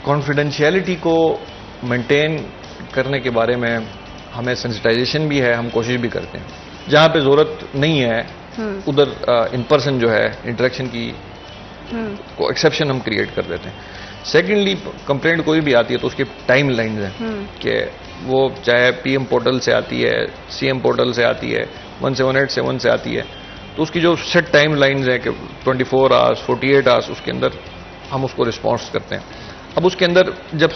کانفیڈینشیلٹی کو مینٹین کرنے کے بارے میں ہمیں سینسٹائزیشن بھی ہے, ہم کوشش بھی کرتے ہیں. جہاں پہ ضرورت نہیں ہے ادھر ان پرسن جو ہے انٹریکشن کی کو ایکسیپشن ہم کریٹ کر دیتے ہیں. سیکنڈلی, کمپلینٹ کوئی بھی آتی ہے تو اس کے ٹائم لائنز ہیں کہ وہ چاہے پی ایم پورٹل سے آتی ہے, سی ایم پورٹل سے آتی ہے, 1787 سے آتی ہے, تو اس کی جو سیٹ ٹائم لائنز ہیں کہ 24 آورس 48 آورس اس کے اندر ہم اس کو رسپانس کرتے ہیں. اب اس کے اندر جب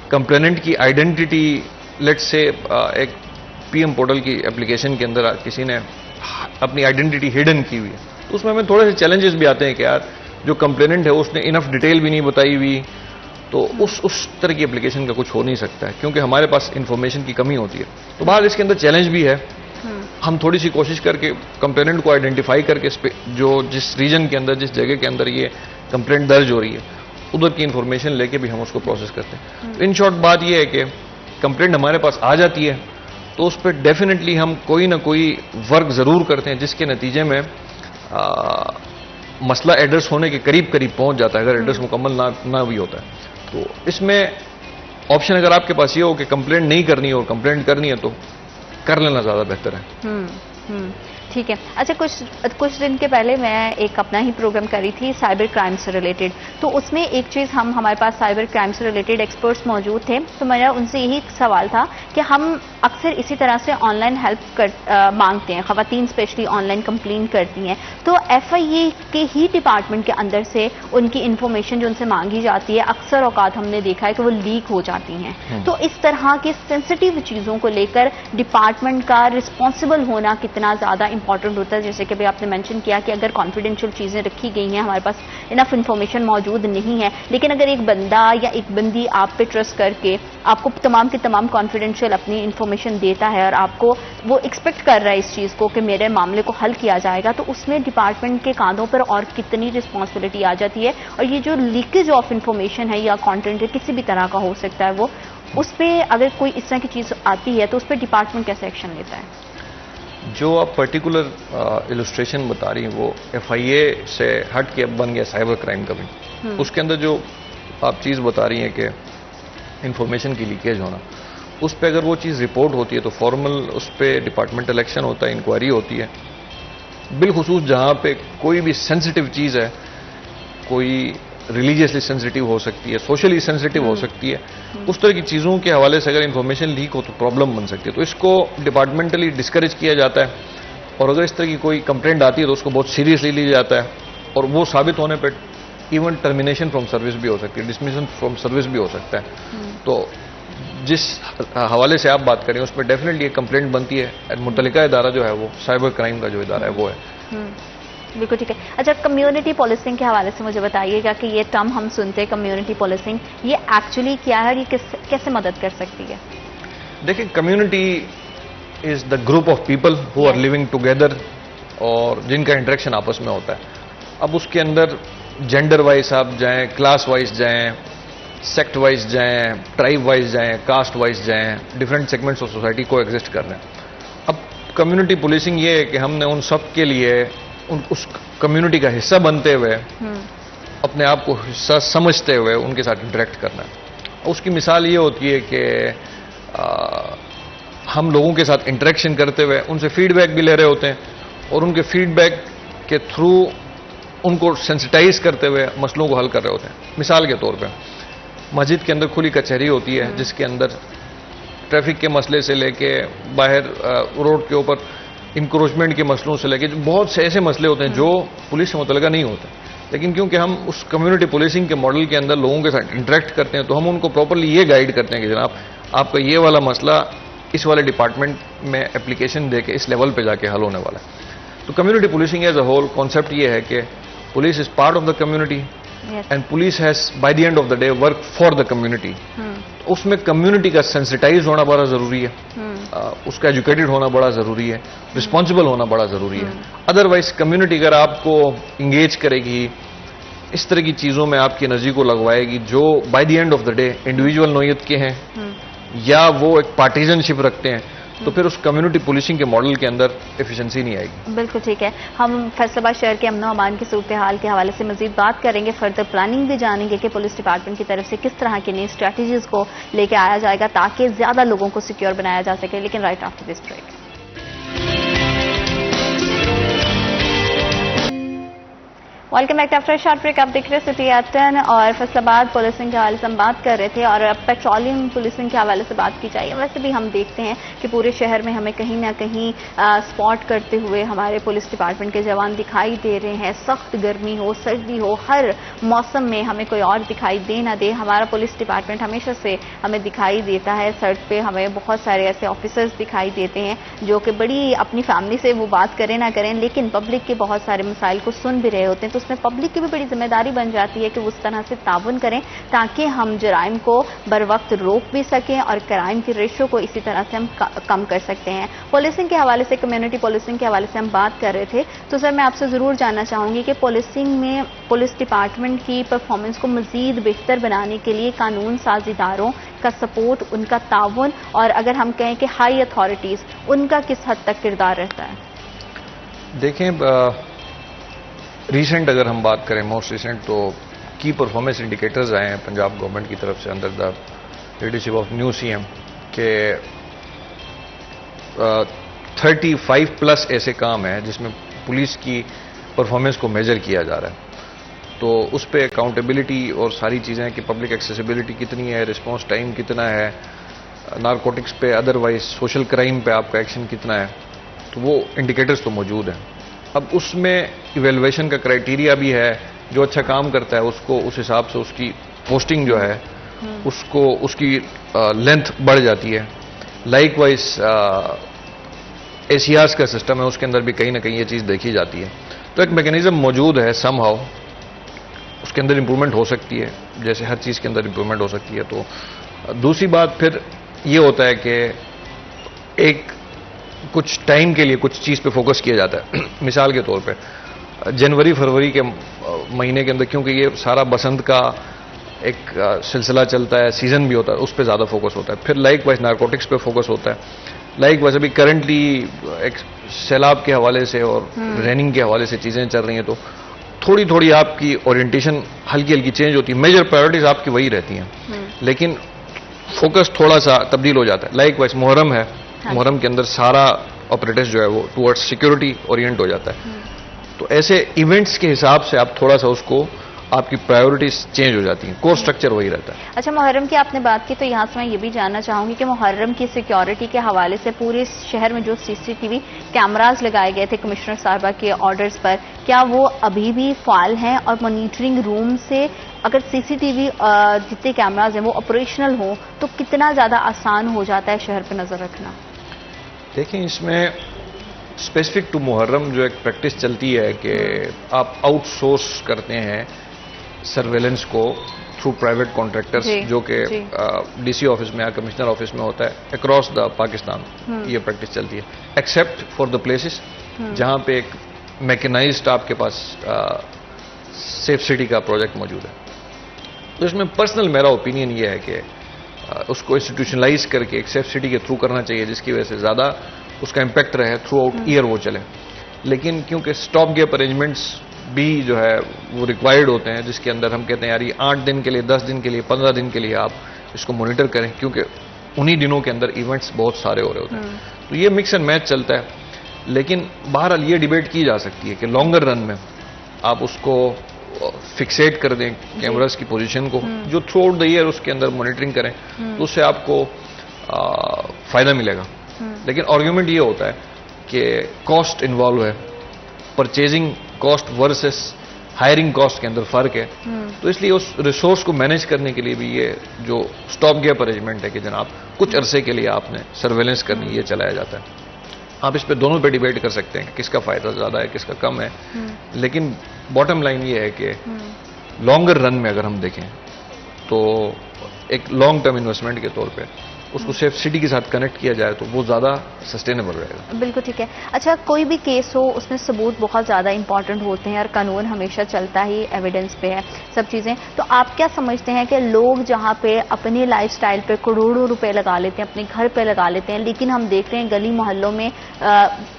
کمپلیننٹ کی آئیڈینٹی لیٹ سے ایک پی ایم پورٹل کی اپلیکیشن کے اندر کسی نے اپنی آئیڈینٹی ہڈن کی ہوئی ہے تو اس میں ہمیں تھوڑے سے چیلنجز بھی آتے ہیں کہ یار جو کمپلیننٹ ہے اس نے انف ڈیٹیل بھی نہیں بتائی ہوئی, تو اس طرح کی اپلیکیشن کا کچھ ہو نہیں سکتا ہے کیونکہ ہمارے پاس انفارمیشن کی کمی ہوتی ہے. تو بعد اس کے اندر چیلنج بھی ہے, ہم تھوڑی سی کوشش کر کے کمپلیننٹ کو آئیڈینٹیفائی کر کے جو جس ریجن کے اندر, جس جگہ کے اندر یہ کمپلینٹ درج ہو رہی ہے ادھر کی انفارمیشن لے کے بھی ہم اس کو پروسیس کرتے ہیں. ان شارٹ بات یہ ہے کہ کمپلینٹ ہمارے پاس آ جاتی ہے تو اس پہ ڈیفینیٹلی ہم کوئی نہ کوئی ورک ضرور کرتے ہیں جس کے نتیجے میں مسئلہ ایڈریس ہونے کے قریب پہنچ جاتا ہے, اگر ایڈریس مکمل نہ بھی ہوتا ہے. تو اس میں آپشن اگر آپ کے پاس یہ ہو کہ کمپلینٹ نہیں کرنی ہے اور کمپلینٹ کرنی ہے تو کر لینا زیادہ بہتر ہے. ٹھیک ہے. اچھا, کچھ دن کے پہلے میں ایک اپنا ہی پروگرام کری تھی سائبر کرائم سے ریلیٹڈ, تو اس میں ایک چیز ہمارے پاس سائبر کرائم سے ریلیٹڈ ایکسپرٹس موجود تھے, تو میرا ان سے یہی سوال تھا کہ ہم اکثر اسی طرح سے آن لائن ہیلپ مانگتے ہیں, خواتین اسپیشلی آن لائن کمپلین کرتی ہیں, تو ایف آئی اے کے ہی ڈپارٹمنٹ کے اندر سے ان کی انفارمیشن جو ان سے مانگی جاتی ہے اکثر اوقات ہم نے دیکھا ہے کہ وہ لیک ہو جاتی ہیں. تو اس طرح کی سینسٹیو چیزوں کو لے کر ڈپارٹمنٹ کا رسپانسبل ہونا کتنا زیادہ امپورٹنٹ ہوتا ہے. جیسے کہ ابھی آپ نے مینشن کیا کہ اگر کانفیڈینشیل چیزیں رکھی گئی ہیں, ہمارے پاس انف انفارمیشن موجود نہیں ہے, لیکن اگر ایک بندہ یا ایک بندی آپ پہ ٹرسٹ کر کے آپ کو تمام کی تمام کانفیڈینشیل اپنی انفارمیشن دیتا ہے اور آپ کو وہ ایکسپیکٹ کر رہا ہے اس چیز کو کہ میرے معاملے کو حل کیا جائے گا, تو اس میں ڈپارٹمنٹ کے کاندھوں پر اور کتنی رسپانسبلٹی آ جاتی ہے. اور یہ جو لیکیج آف انفارمیشن ہے یا کانٹینٹ ہے کسی بھی طرح کا ہو سکتا ہے, وہ اس پہ اگر کوئی اس طرح کی چیز آتی ہے تو اس پہ ڈپارٹمنٹ کیسے ایکشن لیتا ہے؟ جو آپ پرٹیکولر السٹریشن بتا رہی ہیں وہ ایف آئی اے سے ہٹ کے بن گیا سائبر کرائم کا بھی. اس کے اندر جو آپ چیز بتا رہی ہیں کہ انفارمیشن کی لیکیج ہونا, اس پہ اگر وہ چیز رپورٹ ہوتی ہے تو فارمل اس پہ ڈپارٹمنٹل ایکشن ہوتا ہے, انکوائری ہوتی ہے. بالخصوص جہاں پہ کوئی بھی سینسٹیو چیز ہے, کوئی ریلیجیسلی سینسٹیو ہو سکتی ہے, سوشلی سینسٹیو ہو سکتی ہے, اس طرح کی چیزوں کے حوالے سے اگر انفارمیشن لیک ہو تو پرابلم بن سکتی ہے. تو اس کو ڈپارٹمنٹلی ڈسکریج کیا جاتا ہے, اور اگر اس طرح کی کوئی کمپلینٹ آتی ہے تو اس کو بہت سیریسلی لیا جاتا ہے, اور وہ ثابت ہونے پہ ایون ٹرمینیشن فرام سروس بھی ہو سکتی ہے, ڈسمشن فرام سروس بھی ہو سکتا ہے. تو جس حوالے سے آپ بات کریں اس پہ ڈیفینیٹلی ایک کمپلینٹ بنتی ہے. متعلقہ ادارہ جو ہے وہ سائبر کرائم کا جو ادارہ ہے وہ ہے. بالکل ٹھیک ہے. اچھا, کمیونٹی پولیسنگ کے حوالے سے مجھے بتائیے گا کہ یہ ٹرم ہم سنتے ہیں کمیونٹی پولیسنگ, یہ ایکچولی کیا ہے, یہ کیسے مدد کر سکتی ہے؟ دیکھیں, community is the group of people who are living together, اور جن کا انٹریکشن آپس میں ہوتا ہے. اب اس کے اندر جینڈر وائز آپ جائیں, کلاس وائز جائیں, سیکٹ وائز جائیں, ٹرائب وائز جائیں, کاسٹ وائز جائیں, ڈفرینٹ سیگمنٹس آف سوسائٹی کو ایگزسٹ کر رہے ہیں. اب کمیونٹی پولیسنگ یہ ہے کہ ہم نے ان سب کے لیے اس کمیونٹی کا حصہ بنتے ہوئے, اپنے آپ کو حصہ سمجھتے ہوئے ان کے ساتھ انٹریکٹ کرنا ہے. اس کی مثال یہ ہوتی ہے کہ ہم لوگوں کے ساتھ انٹریکشن کرتے ہوئے ان سے فیڈ بیک بھی لے رہے ہوتے ہیں, اور ان کے فیڈ بیک کے تھرو ان کو سینسٹائز کرتے ہوئے مسئلوں کو حل کر رہے ہوتے ہیں. مثال کے طور پہ مسجد کے اندر کھلی کچہری ہوتی ہے جس کے اندر ٹریفک کے مسئلے سے لے کے باہر روڈ کے اوپر انکروچمنٹ کے مسئلوں سے لے کے بہت سے ایسے مسئلے ہوتے ہیں جو پولیس سے متعلقہ نہیں ہوتے, لیکن کیونکہ ہم اس کمیونٹی پولیسنگ کے ماڈل کے اندر لوگوں کے ساتھ انٹریکٹ کرتے ہیں تو ہم ان کو پراپرلی یہ گائیڈ کرتے ہیں کہ جناب آپ کا یہ والا مسئلہ اس والے ڈپارٹمنٹ میں اپلیکیشن دے کے اس لیول پہ جا کے حل ہونے والا ہے. تو community policing as a whole concept یہ ہے کہ police is part of the community and police has by the end of the day work for the community. اس میں کمیونٹی کا سینسٹائز ہونا بڑا ضروری ہے, اس کا ایجوکیٹڈ ہونا بڑا ضروری ہے, رسپانسبل ہونا بڑا ضروری ہے. ادروائز کمیونٹی اگر آپ کو انگیج کرے گی, اس طرح کی چیزوں میں آپ کی انرجی کو لگوائے گی جو by the end of the day individual نوعیت کے ہیں یا وہ ایک پارٹیزن شپ رکھتے ہیں, تو پھر اس کمیونٹی پولیسنگ کے ماڈل کے اندر ایفیشنسی نہیں آئے گی. بالکل ٹھیک ہے. ہم فیصل آباد شہر کے امن و امان کی صورتحال کے حوالے سے مزید بات کریں گے, فردر پلاننگ بھی جانیں گے کہ پولیس ڈپارٹمنٹ کی طرف سے کس طرح کی نئی اسٹریٹجیز کو لے کے آیا جائے گا تاکہ زیادہ لوگوں کو سیکیور بنایا جا سکے. لیکن right after this break. Welcome back after short break. آپ دیکھ رہے سٹی ایٹ 10 اور فیصل آباد پولیسنگ کے حوالے سے ہم بات کر رہے تھے, اور پیٹرولنگ پولیسنگ کے حوالے سے بات کی جائے. ویسے بھی ہم دیکھتے ہیں کہ پورے شہر میں ہمیں کہیں نہ کہیں اسپاٹ کرتے ہوئے ہمارے پولیس ڈپارٹمنٹ کے جوان دکھائی دے رہے ہیں. سخت گرمی ہو, سردی ہو, ہر موسم میں ہمیں کوئی اور دکھائی دے نہ دے, ہمارا پولیس ڈپارٹمنٹ ہمیشہ سے ہمیں دکھائی دیتا ہے. سڑک پہ ہمیں بہت سارے ایسے آفیسرز دکھائی دیتے ہیں جو کہ بڑی اپنی فیملی سے وہ بات کریں نہ کریں لیکن پبلک کے بہت سارے مسائل کو سن بھی رہے ہوتے ہیں. تو اس میں پبلک کی بھی بڑی ذمہ داری بن جاتی ہے کہ وہ اس طرح سے تعاون کریں تاکہ ہم جرائم کو بر وقت روک بھی سکیں اور کرائم کی ریشو کو اسی طرح سے ہم کم کر سکتے ہیں. پولیسنگ کے حوالے سے, کمیونٹی پولیسنگ کے حوالے سے ہم بات کر رہے تھے. تو سر میں آپ سے ضرور جاننا چاہوں گی کہ پولیسنگ میں پولیس ڈپارٹمنٹ کی پرفارمنس کو مزید بہتر بنانے کے لیے قانون ساز اداروں کا سپورٹ, ان کا تعاون, اور اگر ہم کہیں کہ ہائی اتھارٹیز, ان کا کس حد تک کردار رہتا ہے؟ دیکھیں, ریسنٹ اگر ہم بات کریں, موسٹ ریسنٹ, تو کی پرفارمنس انڈیکیٹرز آئے ہیں پنجاب گورنمنٹ کی طرف سے under the leadership of new C M کہ 35+ ایسے کام ہیں جس میں پولیس کی پرفارمنس کو میجر کیا جا رہا ہے. تو اس پہ اکاؤنٹیبلٹی اور ساری چیزیں کہ پبلک ایکسیسیبلٹی کتنی ہے, رسپانس ٹائم کتنا ہے, نارکوٹکس پہ, ادروائز سوشل کرائم پہ آپ کا ایکشن کتنا ہے, تو وہ انڈیکیٹرز تو موجود ہیں. اب اس میں ایویلویشن کا کرائیٹیریا بھی ہے, جو اچھا کام کرتا ہے اس کو اس حساب سے اس کی پوسٹنگ جو ہے اس کی لینتھ بڑھ جاتی ہے. لائک وائز ACRs کا سسٹم ہے اس کے اندر بھی کہیں نہ کہیں یہ چیز دیکھی جاتی ہے. تو ایک میکینزم موجود ہے سم ہاؤ, اس کے اندر امپرومنٹ ہو سکتی ہے جیسے ہر چیز کے اندر امپرومنٹ ہو سکتی ہے. تو دوسری بات پھر یہ ہوتا ہے کہ ایک کچھ ٹائم کے لیے کچھ چیز پہ فوکس کیا جاتا ہے. مثال کے طور پہ جنوری فروری کے مہینے کے اندر کیونکہ یہ سارا بسنت کا ایک سلسلہ چلتا ہے, سیزن بھی ہوتا ہے, اس پہ زیادہ فوکس ہوتا ہے. پھر لائک وائز نارکوٹکس پہ فوکس ہوتا ہے. لائک وائز ابھی کرنٹلی ایک سیلاب کے حوالے سے اور ریننگ کے حوالے سے چیزیں چل رہی ہیں, تو تھوڑی تھوڑی آپ کی اورینٹیشن ہلکی ہلکی چینج ہوتی ہے. میجر پرائرٹیز آپ کی وہی رہتی ہیں لیکن فوکس تھوڑا سا تبدیل ہو جاتا ہے. لائک وائز محرم ہے, محرم کے اندر سارا آپریٹرز جو ہے وہ ٹورڈز سیکورٹی اورینٹ ہو جاتا ہے. تو ایسے ایونٹس کے حساب سے آپ تھوڑا سا اس کو آپ کی پرائیورٹیز چینج ہو جاتی ہیں, کور سٹرکچر وہی رہتا ہے. اچھا, محرم کی آپ نے بات کی تو یہاں سے میں یہ بھی جاننا چاہوں گی کہ محرم کی سیکیورٹی کے حوالے سے پورے شہر میں جو CCTV کیمراز لگائے گئے تھے کمشنر صاحبہ کے آرڈرز پر, کیا وہ ابھی بھی فعال ہیں؟ اور مانیٹرنگ روم سے اگر CCTV جتنے کیمراز ہیں وہ آپریشنل ہوں تو کتنا زیادہ آسان ہو جاتا ہے شہر پہ نظر رکھنا؟ دیکھیں اس میں اسپیسیفک ٹو محرم جو ایک پریکٹس چلتی ہے کہ آپ آؤٹ سورس کرتے ہیں سرویلنس کو تھرو پرائیویٹ کانٹریکٹرز جو کہ DC آفس میں یا کمشنر آفس میں ہوتا ہے اکراس دا پاکستان. یہ پریکٹس چلتی ہے ایکسیپٹ فار دا پلیسز جہاں پہ ایک میکنائزڈ آپ کے پاس سیف سٹی کا پروجیکٹ موجود ہے. تو اس میں پرسنل میرا اوپینین یہ ہے کہ اس کو انسٹیٹیوشنلائز کر کے ایک سیف سٹی کے تھرو کرنا چاہیے جس کی وجہ سے زیادہ اس کا امپیکٹ رہے, تھرو آؤٹ ایئر وہ چلے. لیکن کیونکہ اسٹاپ گیپ ارینجمنٹس بھی جو ہے وہ ریکوائرڈ ہوتے ہیں جس کے اندر ہم کہتے ہیں یار یہ 8 دن کے لیے 10 دن کے لیے 15 دن کے لیے آپ اس کو مانیٹر کریں کیونکہ انہی دنوں کے اندر ایونٹس بہت سارے ہو رہے ہوتے ہیں. تو یہ مکس اینڈ میچ چلتا ہے. لیکن بہرحال یہ ڈیبیٹ کی جا سکتی ہے کہ لانگر رن میں آپ اس کو فکسیٹ کر دیں کیمراز کی پوزیشن کو جو تھرو آؤٹ دا ایئر اس کے اندر مانیٹرنگ کریں تو اس سے آپ کو فائدہ ملے گا. لیکن آرگیومنٹ یہ ہوتا ہے کہ کاسٹ انوالو ہے, purchasing cost versus hiring cost کے اندر فرق ہے. تو اس لیے اس ریسورس کو مینیج کرنے کے لیے بھی یہ جو اسٹاپ گیپ ارینجمنٹ ہے کہ جناب کچھ عرصے کے لیے آپ نے سرویلنس کرنی, یہ چلایا جاتا ہے. آپ اس پہ دونوں پہ ڈیبیٹ کر سکتے ہیں کہ کس کا فائدہ زیادہ ہے کس کا کم ہے. لیکن باٹم لائن یہ ہے کہ لانگر رن میں اگر ہم دیکھیں تو ایک لانگ ٹرم انویسٹمنٹ کے طور پہ اس کو سیف سٹی کے ساتھ کنیکٹ کیا جائے تو وہ زیادہ سسٹینیبل رہے گا. بالکل ٹھیک ہے. اچھا, کوئی بھی کیس ہو اس میں ثبوت بہت زیادہ امپورٹنٹ ہوتے ہیں اور قانون ہمیشہ چلتا ہی ایویڈنس پہ ہے سب چیزیں. تو آپ کیا سمجھتے ہیں کہ لوگ جہاں پہ اپنے لائف سٹائل پہ کروڑوں روپے لگا لیتے ہیں, اپنے گھر پہ لگا لیتے ہیں, لیکن ہم دیکھ رہے ہیں گلی محلوں میں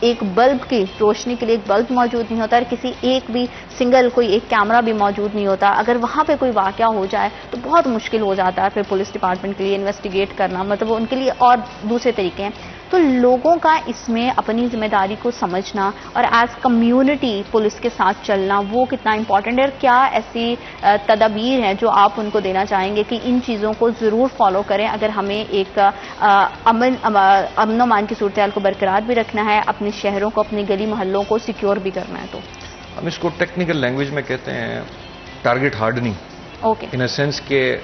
ایک بلب کی روشنی کے لیے ایک بلب موجود نہیں ہوتا اور کسی ایک بھی سنگل کوئی ایک کیمرہ بھی موجود نہیں ہوتا. اگر وہاں پہ کوئی واقعہ ہو جائے تو بہت مشکل ہو جاتا ہے پھر پولیس ڈپارٹمنٹ کے لیے انویسٹیگیٹ کرنا, مطلب ان کے لیے اور دوسرے طریقے ہیں. تو لوگوں کا اس میں اپنی ذمہ داری کو سمجھنا اور ایز کمیونٹی پولیس کے ساتھ چلنا وہ کتنا امپورٹنٹ ہے, اور کیا ایسی تدابیر ہیں جو آپ ان کو دینا چاہیں گے کہ ان چیزوں کو ضرور فالو کریں اگر ہمیں ایک امن و امان کی صورتحال کو برقرار بھی رکھنا ہے, اپنے شہروں کو اپنی گلی محلوں کو سیکیور بھی کرنا ہے؟ تو ہم اس کو ٹیکنیکل لینگویج میں کہتے ہیں target hardening. Okay. In a sense کہ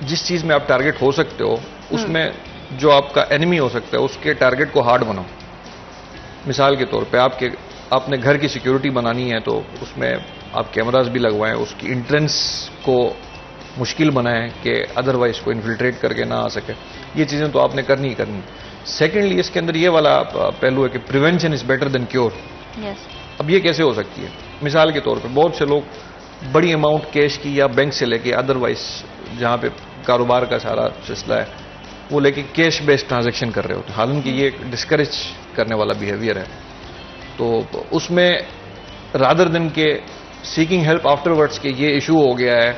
جس چیز میں آپ ٹارگٹ ہو سکتے ہو اس میں جو آپ کا اینیمی ہو سکتا ہے اس کے ٹارگٹ کو ہارڈ بناؤ. مثال کے طور پہ آپ نے گھر کی سیکیورٹی بنانی ہے تو اس میں آپ کیمراز بھی لگوائیں, اس کی انٹرنس کو مشکل بنائیں کہ ادروائز کو انفلٹریٹ کر کے نہ آ سکے. یہ چیزیں تو آپ نے کرنی ہی کرنی. سیکنڈلی اس کے اندر یہ والا پہلو ہے کہ prevention is better than cure. اب یہ کیسے ہو سکتی ہے؟ مثال کے طور پہ بہت سے لوگ بڑی اماؤنٹ کیش کی یا بینک سے لے کے ادروائز جہاں پہ کاروبار کا سارا سلسلہ ہے وہ لے کے کیش بیسڈ ٹرانزیکشن کر رہے ہوتے ہیں, حالانکہ یہ ایک ڈسکریج کرنے والا بیہیویئر ہے. تو اس میں رادر دن کے سیکنگ ہیلپ آفٹر ورڈس کے یہ ایشو ہو گیا ہے,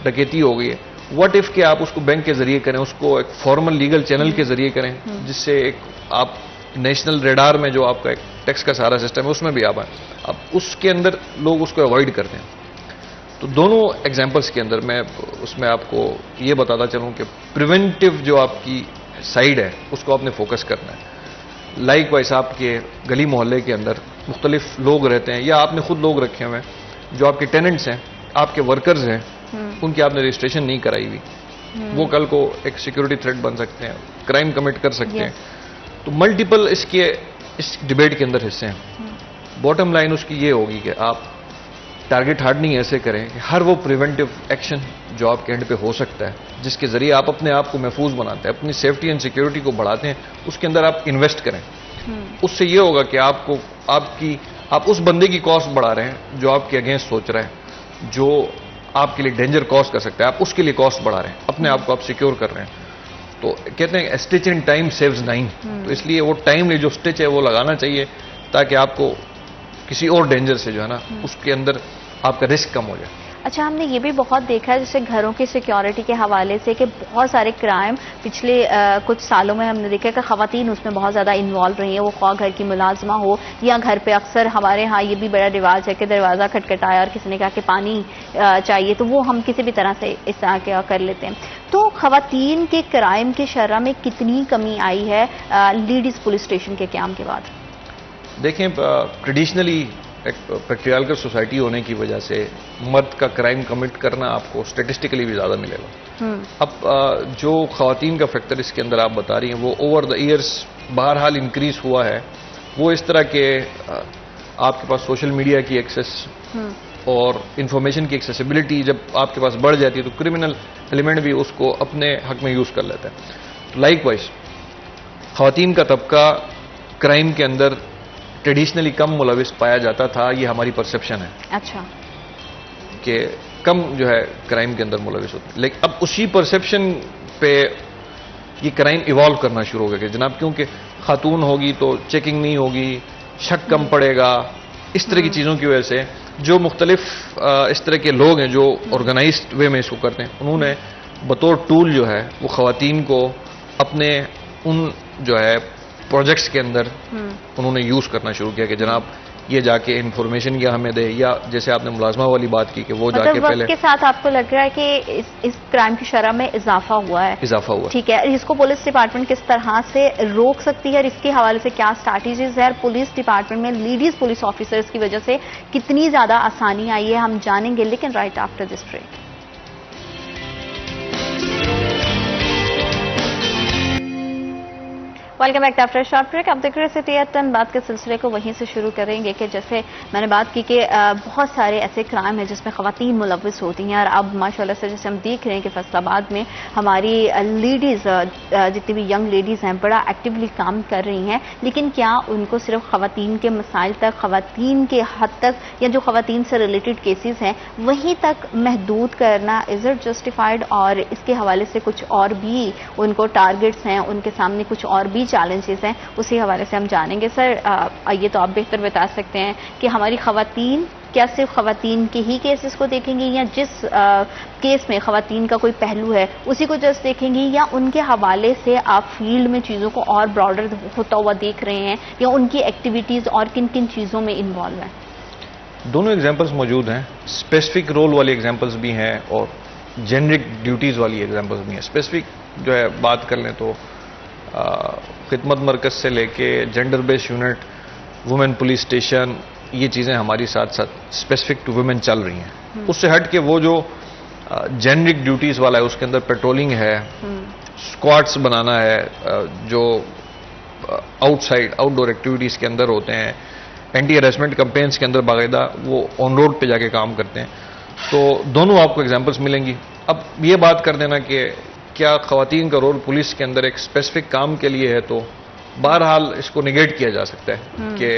ڈکیتی ہو گئی ہے, واٹ اف کہ آپ اس کو بینک کے ذریعے کریں, اس کو ایک فارمل لیگل چینل کے ذریعے کریں جس سے ایک آپ نیشنل ریڈار میں جو آپ کا ایک ٹیکس کا سارا سسٹم ہے اس میں بھی آپ آئیں. اب اس کے اندر لوگ اس کو اوائڈ کرتے ہیں. تو دونوں ایگزامپلس کے اندر میں اس میں آپ کو یہ بتاتا چلوں کہ پریونٹیو جو آپ کی سائیڈ ہے اس کو آپ نے فوکس کرنا ہے. لائک وائز آپ کے گلی محلے کے اندر مختلف لوگ رہتے ہیں یا آپ نے خود لوگ رکھے ہوئے ہیں جو آپ کے ٹیننٹس ہیں, آپ کے ورکرز ہیں, ان کی آپ نے رجسٹریشن نہیں کرائی ہوئی, وہ کل کو ایک سیکورٹی تھریٹ بن سکتے ہیں, کرائم کمٹ کر سکتے ہیں. تو ملٹیپل اس کے اس ڈبیٹ کے اندر حصے ہیں. باٹم لائن اس کی یہ ہوگی کہ آپ ٹارگٹ ہارڈنگ ایسے کریں کہ ہر وہ پریونٹیو ایکشن جو آپ کے اینڈ پہ ہو سکتا ہے, جس کے ذریعے آپ اپنے آپ کو محفوظ بناتے ہیں, اپنی سیفٹی اینڈ سیکیورٹی کو بڑھاتے ہیں, اس کے اندر آپ انویسٹ کریں. اس سے یہ ہوگا کہ آپ اس بندے کی کاسٹ بڑھا رہے ہیں جو آپ کے اگینسٹ سوچ رہے ہیں, جو آپ کے لیے ڈینجر کاسٹ کر سکتا ہے, آپ اس کے لیے کاسٹ بڑھا رہے ہیں, اپنے آپ کو آپ سیکیور کر رہے ہیں. تو کہتے ہیں اسٹچ ان ٹائم سیوز 9. تو اس لیے وہ ٹائم جو اسٹچ ہے وہ لگانا چاہیے تاکہ آپ کو کسی اور ڈینجر سے جو ہے نا اس کے اندر آپ کا رسک کم ہو جائے. اچھا، ہم نے یہ بھی بہت دیکھا ہے جیسے گھروں کی سیکیورٹی کے حوالے سے کہ بہت سارے کرائم پچھلے کچھ سالوں میں ہم نے دیکھا کہ خواتین اس میں بہت زیادہ انوالو رہی ہیں, وہ خواہ گھر کی ملازمہ ہو یا گھر پہ اکثر ہمارے ہاں یہ بھی بڑا رواج ہے کہ دروازہ کھٹکھٹایا اور کسی نے کہا کہ پانی چاہیے تو وہ ہم کسی بھی طرح سے اس طرح کیا کر لیتے ہیں. تو خواتین کے کرائم کی شرح میں کتنی کمی آئی ہے لیڈیز پولیس اسٹیشن کے قیام کے بعد؟ دیکھیں, ٹریڈیشنلی ایک پیٹریارکل سوسائٹی ہونے کی وجہ سے مرد کا کرائم کمٹ کرنا آپ کو اسٹیٹسٹکلی بھی زیادہ ملے گا. اب جو خواتین کا فیکٹر اس کے اندر آپ بتا رہی ہیں وہ اوور دا ایئرس بہرحال انکریز ہوا ہے. وہ اس طرح کے آپ کے پاس سوشل میڈیا کی ایکسیس اور انفارمیشن کی ایکسیسیبلٹی جب آپ کے پاس بڑھ جاتی ہے تو کرمنل ایلیمنٹ بھی اس کو اپنے حق میں یوز کر لیتا ہے. لائک وائز خواتین کا طبقہ کرائم کے اندر ٹریڈیشنلی کم ملوث پایا جاتا تھا, یہ ہماری پرسپشن ہے. اچھا, کہ کم جو ہے کرائم کے اندر ملوث ہوتے, لیکن اب اسی پرسپشن پہ یہ کرائم ایوالو کرنا شروع ہو گیا کہ جناب کیونکہ خاتون ہوگی تو چیکنگ نہیں ہوگی, شک کم پڑے گا, اس طرح کی چیزوں کی وجہ سے جو مختلف اس طرح کے لوگ ہیں جو آرگنائزڈ وے میں اس کو کرتے ہیں, انہوں نے بطور ٹول جو ہے وہ خواتین کو اپنے ان جو ہے پروجیکٹس کے اندر انہوں نے یوز کرنا شروع کیا کہ جناب یہ جا کے انفارمیشن کیا ہمیں دے, یا جیسے آپ نے ملازمہ والی بات کی کہ وہ جا کے پہلے وقت کے ساتھ آپ کو لگ رہا ہے کہ اس کرائم کی شرح میں اضافہ ہوا ہے. ٹھیک ہے, اس کو پولیس ڈپارٹمنٹ کس طرح سے روک سکتی ہے اور اس کے حوالے سے کیا اسٹریٹجیز ہے, اور پولیس ڈپارٹمنٹ میں لیڈیز پولیس آفیسرز کی وجہ سے کتنی زیادہ آسانی آئی ہے, ہم جانیں گے لیکن right after this break. Welcome back after short break. اب دیکھ رہے سٹی ایٹ 10 بات کے سلسلے کو وہیں سے شروع کریں گے کہ جیسے میں نے بات کی کہ بہت سارے ایسے کرائم ہیں جس میں خواتین ملوث ہوتی ہیں, اور اب ماشاءاللہ سے جیسے ہم دیکھ رہے ہیں کہ فیصل آباد میں ہماری لیڈیز جتنی بھی ینگ لیڈیز ہیں بڑا ایکٹیولی کام کر رہی ہیں, لیکن کیا ان کو صرف خواتین کے مسائل تک, خواتین کے حد تک, یا جو خواتین سے ریلیٹڈ کیسز ہیں وہیں تک محدود کرنا از اٹ جسٹیفائڈ, اور اس کے حوالے سے کچھ اور بھی ان کو ٹارگٹس ہیں, ان کے سامنے کچھ اور بھی چیلنجز ہیں, اسی حوالے سے ہم جانیں گے. سر یہ تو آپ بہتر بتا سکتے ہیں کہ ہماری خواتین کیا صرف خواتین کے ہی کیسز کو دیکھیں گی, یا جس کیس میں خواتین کا کوئی پہلو ہے اسی کو جسٹ دیکھیں گی, یا ان کے حوالے سے آپ فیلڈ میں چیزوں کو اور براڈر ہوتا ہوا دیکھ رہے ہیں, یا ان کی ایکٹیویٹیز اور کن کن چیزوں میں انوالو ہیں؟ دونوں ایگزامپلس موجود ہیں. اسپیسیفک رول والی ایگزامپلس بھی ہیں اور جینرک ڈیوٹیز والی ایگزامپلس بھی ہیں. اسپیسیفک جو ہے بات کر لیں تو خدمت مرکز سے لے کے gender base unit, women police station, یہ چیزیں ہماری ساتھ ساتھ اسپیسیفک ٹو ویمن چل رہی ہیں. اس سے ہٹ کے وہ جو جینرک ڈیوٹیز والا ہے اس کے اندر پیٹرولنگ ہے, اسکواڈس بنانا ہے جو آؤٹ ڈور ایکٹیویٹیز کے اندر ہوتے ہیں, اینٹی ہریسمنٹ کمپینس کے اندر باقاعدہ وہ آن روڈ پہ جا کے کام کرتے ہیں. تو دونوں آپ کو ایگزامپلس ملیں گی. اب یہ بات کر دینا کہ کیا خواتین کا رول پولیس کے اندر ایک اسپیسیفک کام کے لیے ہے, تو بہرحال اس کو نگیٹ کیا جا سکتا ہے کہ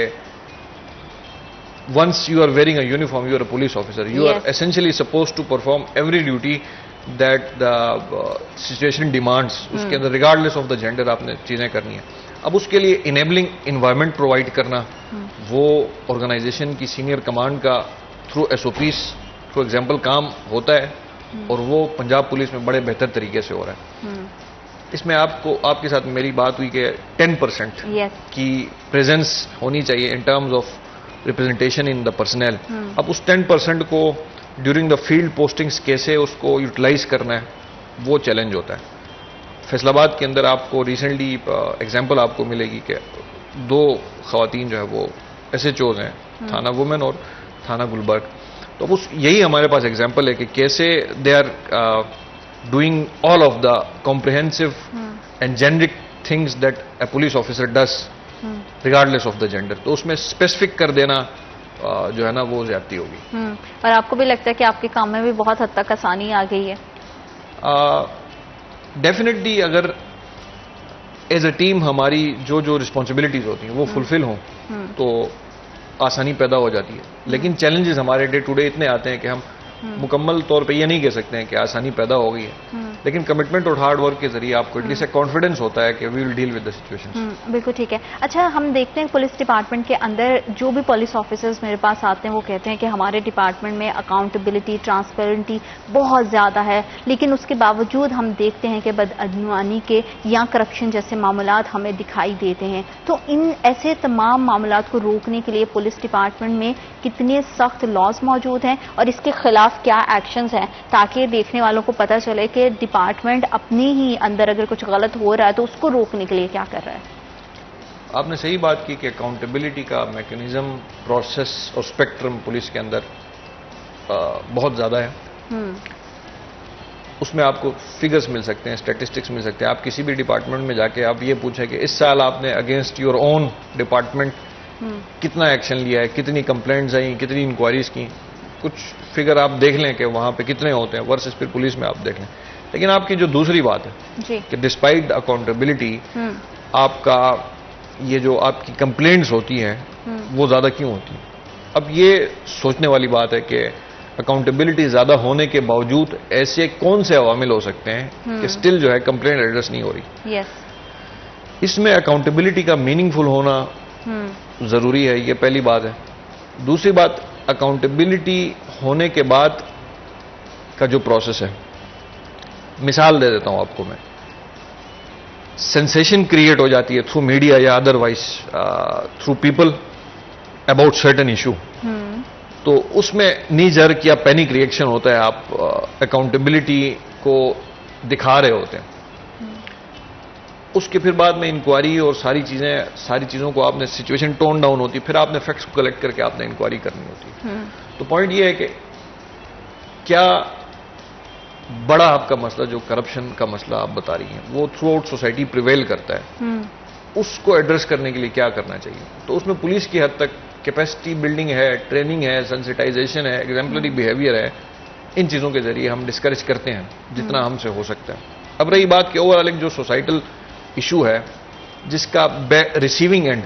once you are wearing a uniform you are a police officer, you are essentially suppose to perform every duty that the situation demands. اس کے اندر ریگارڈلیس آف دا جینڈر آپ نے چیزیں کرنی ہیں. اب اس کے لیے انیبلنگ انوائرمنٹ پرووائڈ کرنا وہ آرگنائزیشن کی سینئر کمانڈ کا through S O Ps for example کام ہوتا ہے, اور وہ پنجاب پولیس میں بڑے بہتر طریقے سے ہو رہا ہے. اس میں آپ کے ساتھ میری بات ہوئی کہ 10% کی پریزنس ہونی چاہیے in terms of representation in the personal. اب اس 10% کو ڈیورنگ دا فیلڈ پوسٹنگز کیسے اس کو یوٹیلائز کرنا ہے وہ چیلنج ہوتا ہے. فیصل آباد کے اندر آپ کو ریسنٹلی ایگزامپل آپ کو ملے گی کہ 2 خواتین جو ہے وہ ایس ایچ اوز ہیں, تھانہ وومن اور تھانہ گلبرگ. تو یہی ہمارے پاس ایگزامپل ہے کہ کیسے they are doing all of the comprehensive and generic things that a police officer does regardless of the gender. تو اس میں اسپیسیفک کر دینا جو ہے نا وہ زیادتی ہوگی. اور آپ کو بھی لگتا ہے کہ آپ کے کام میں بھی بہت حد تک آسانی آ گئی ہے؟ ڈیفینیٹلی اگر ایز اے ٹیم ہماری جو رسپانسبلٹیز ہوتی ہیں وہ فلفل ہوں تو آسانی پیدا ہو جاتی ہے. لیکن چیلنجز ہمارے ڈے ٹو ڈے اتنے آتے ہیں کہ ہم مکمل طور پہ یہ نہیں کہہ سکتے ہیں کہ آسانی پیدا ہو گئی ہے. لیکن کمٹمنٹ اور ہارڈ ورک کے ذریعے آپ کو ایٹ لیسٹ کانفیڈنس ہوتا ہے کہ we will deal with the situation. بالکل ٹھیک ہے. اچھا ہم دیکھتے ہیں پولیس ڈپارٹمنٹ کے اندر جو بھی پولیس آفیسرز میرے پاس آتے ہیں وہ کہتے ہیں کہ ہمارے ڈپارٹمنٹ میں اکاؤنٹیبلٹی ٹرانسپیرنٹی بہت زیادہ ہے، لیکن اس کے باوجود ہم دیکھتے ہیں کہ بدعنوانی کے یا کرپشن جیسے معاملات ہمیں دکھائی دیتے ہیں. تو ان ایسے تمام معاملات کو روکنے کے لیے پولیس ڈپارٹمنٹ میں کتنے سخت لاز موجود ہیں اور اس کے خلاف کیا ایکشنز ہیں تاکہ دیکھنے والوں کو پتہ چلے کہ ڈپارٹمنٹ اپنے ہی اندر اگر کچھ غلط ہو رہا ہے تو اس کو روکنے کے لیے کیا کر رہا ہے؟ آپ نے صحیح بات کی کہ اکاؤنٹیبلٹی کا میکینزم، پروسیس اور اسپیکٹرم پولیس کے اندر بہت زیادہ ہے. اس میں آپ کو فگرز مل سکتے ہیں، اسٹیٹسٹکس مل سکتے ہیں. آپ کسی بھی ڈپارٹمنٹ میں جا کے آپ یہ پوچھیں کہ اس سال آپ نے اگینسٹ یور اون ڈپارٹمنٹ کتنا ایکشن لیا ہے، کتنی کمپلینٹس آئیں، کتنی انکوائریز کی، کچھ فگر آپ دیکھ لیں کہ وہاں پہ کتنے ہوتے ہیں ورسز پھر پولیس میں آپ دیکھ لیں. لیکن آپ کی جو دوسری بات ہے کہ ڈسپائٹ اکاؤنٹیبلٹی آپ کا یہ جو آپ کی کمپلینٹس ہوتی ہیں وہ زیادہ کیوں ہوتی ہیں. اب یہ سوچنے والی بات ہے کہ اکاؤنٹیبلٹی زیادہ ہونے کے باوجود ایسے کون سے عوامل ہو سکتے ہیں کہ سٹل جو ہے کمپلینٹ ایڈریس نہیں ہو رہی. اس میں اکاؤنٹیبلٹی کا میننگ فل ہونا ضروری ہے، یہ پہلی بات ہے. دوسری بات، اکاؤنٹیبلٹی ہونے کے بعد کا جو پروسیس ہے، مثال دے دیتا ہوں آپ کو میں. سینسیشن کریٹ ہو جاتی ہے تھرو میڈیا یا otherwise through people about certain issue, تو اس میں نی جرک یا پینک ریئیکشن ہوتا ہے. آپ اکاؤنٹیبلٹی کو دکھا رہے ہوتے ہیں. اس کے پھر بعد میں انکوائری اور ساری چیزوں کو آپ نے سچویشن ٹون ڈاؤن ہوتی ہے، پھر آپ نے فیکٹس کو کلیکٹ کر کے آپ نے انکوائری کرنی ہوتی ہے. تو پوائنٹ یہ ہے کہ کیا بڑا آپ کا مسئلہ جو کرپشن کا مسئلہ آپ بتا رہی ہیں وہ تھرو آؤٹ سوسائٹی پریویل کرتا ہے، اس کو ایڈریس کرنے کے لیے کیا کرنا چاہیے. تو اس میں پولیس کی حد تک کیپیسٹی بلڈنگ ہے، ٹریننگ ہے، سینسٹائزیشن ہے، ایگزمپلری بیہیویئر ہے. ان چیزوں کے ذریعے ہم ڈسکریج کرتے ہیں جتنا ہم سے ہو سکتا ہے. اب رہی بات کہ اوور آل ایک جو سوسائٹل ایشو ہے جس کا ریسیونگ اینڈ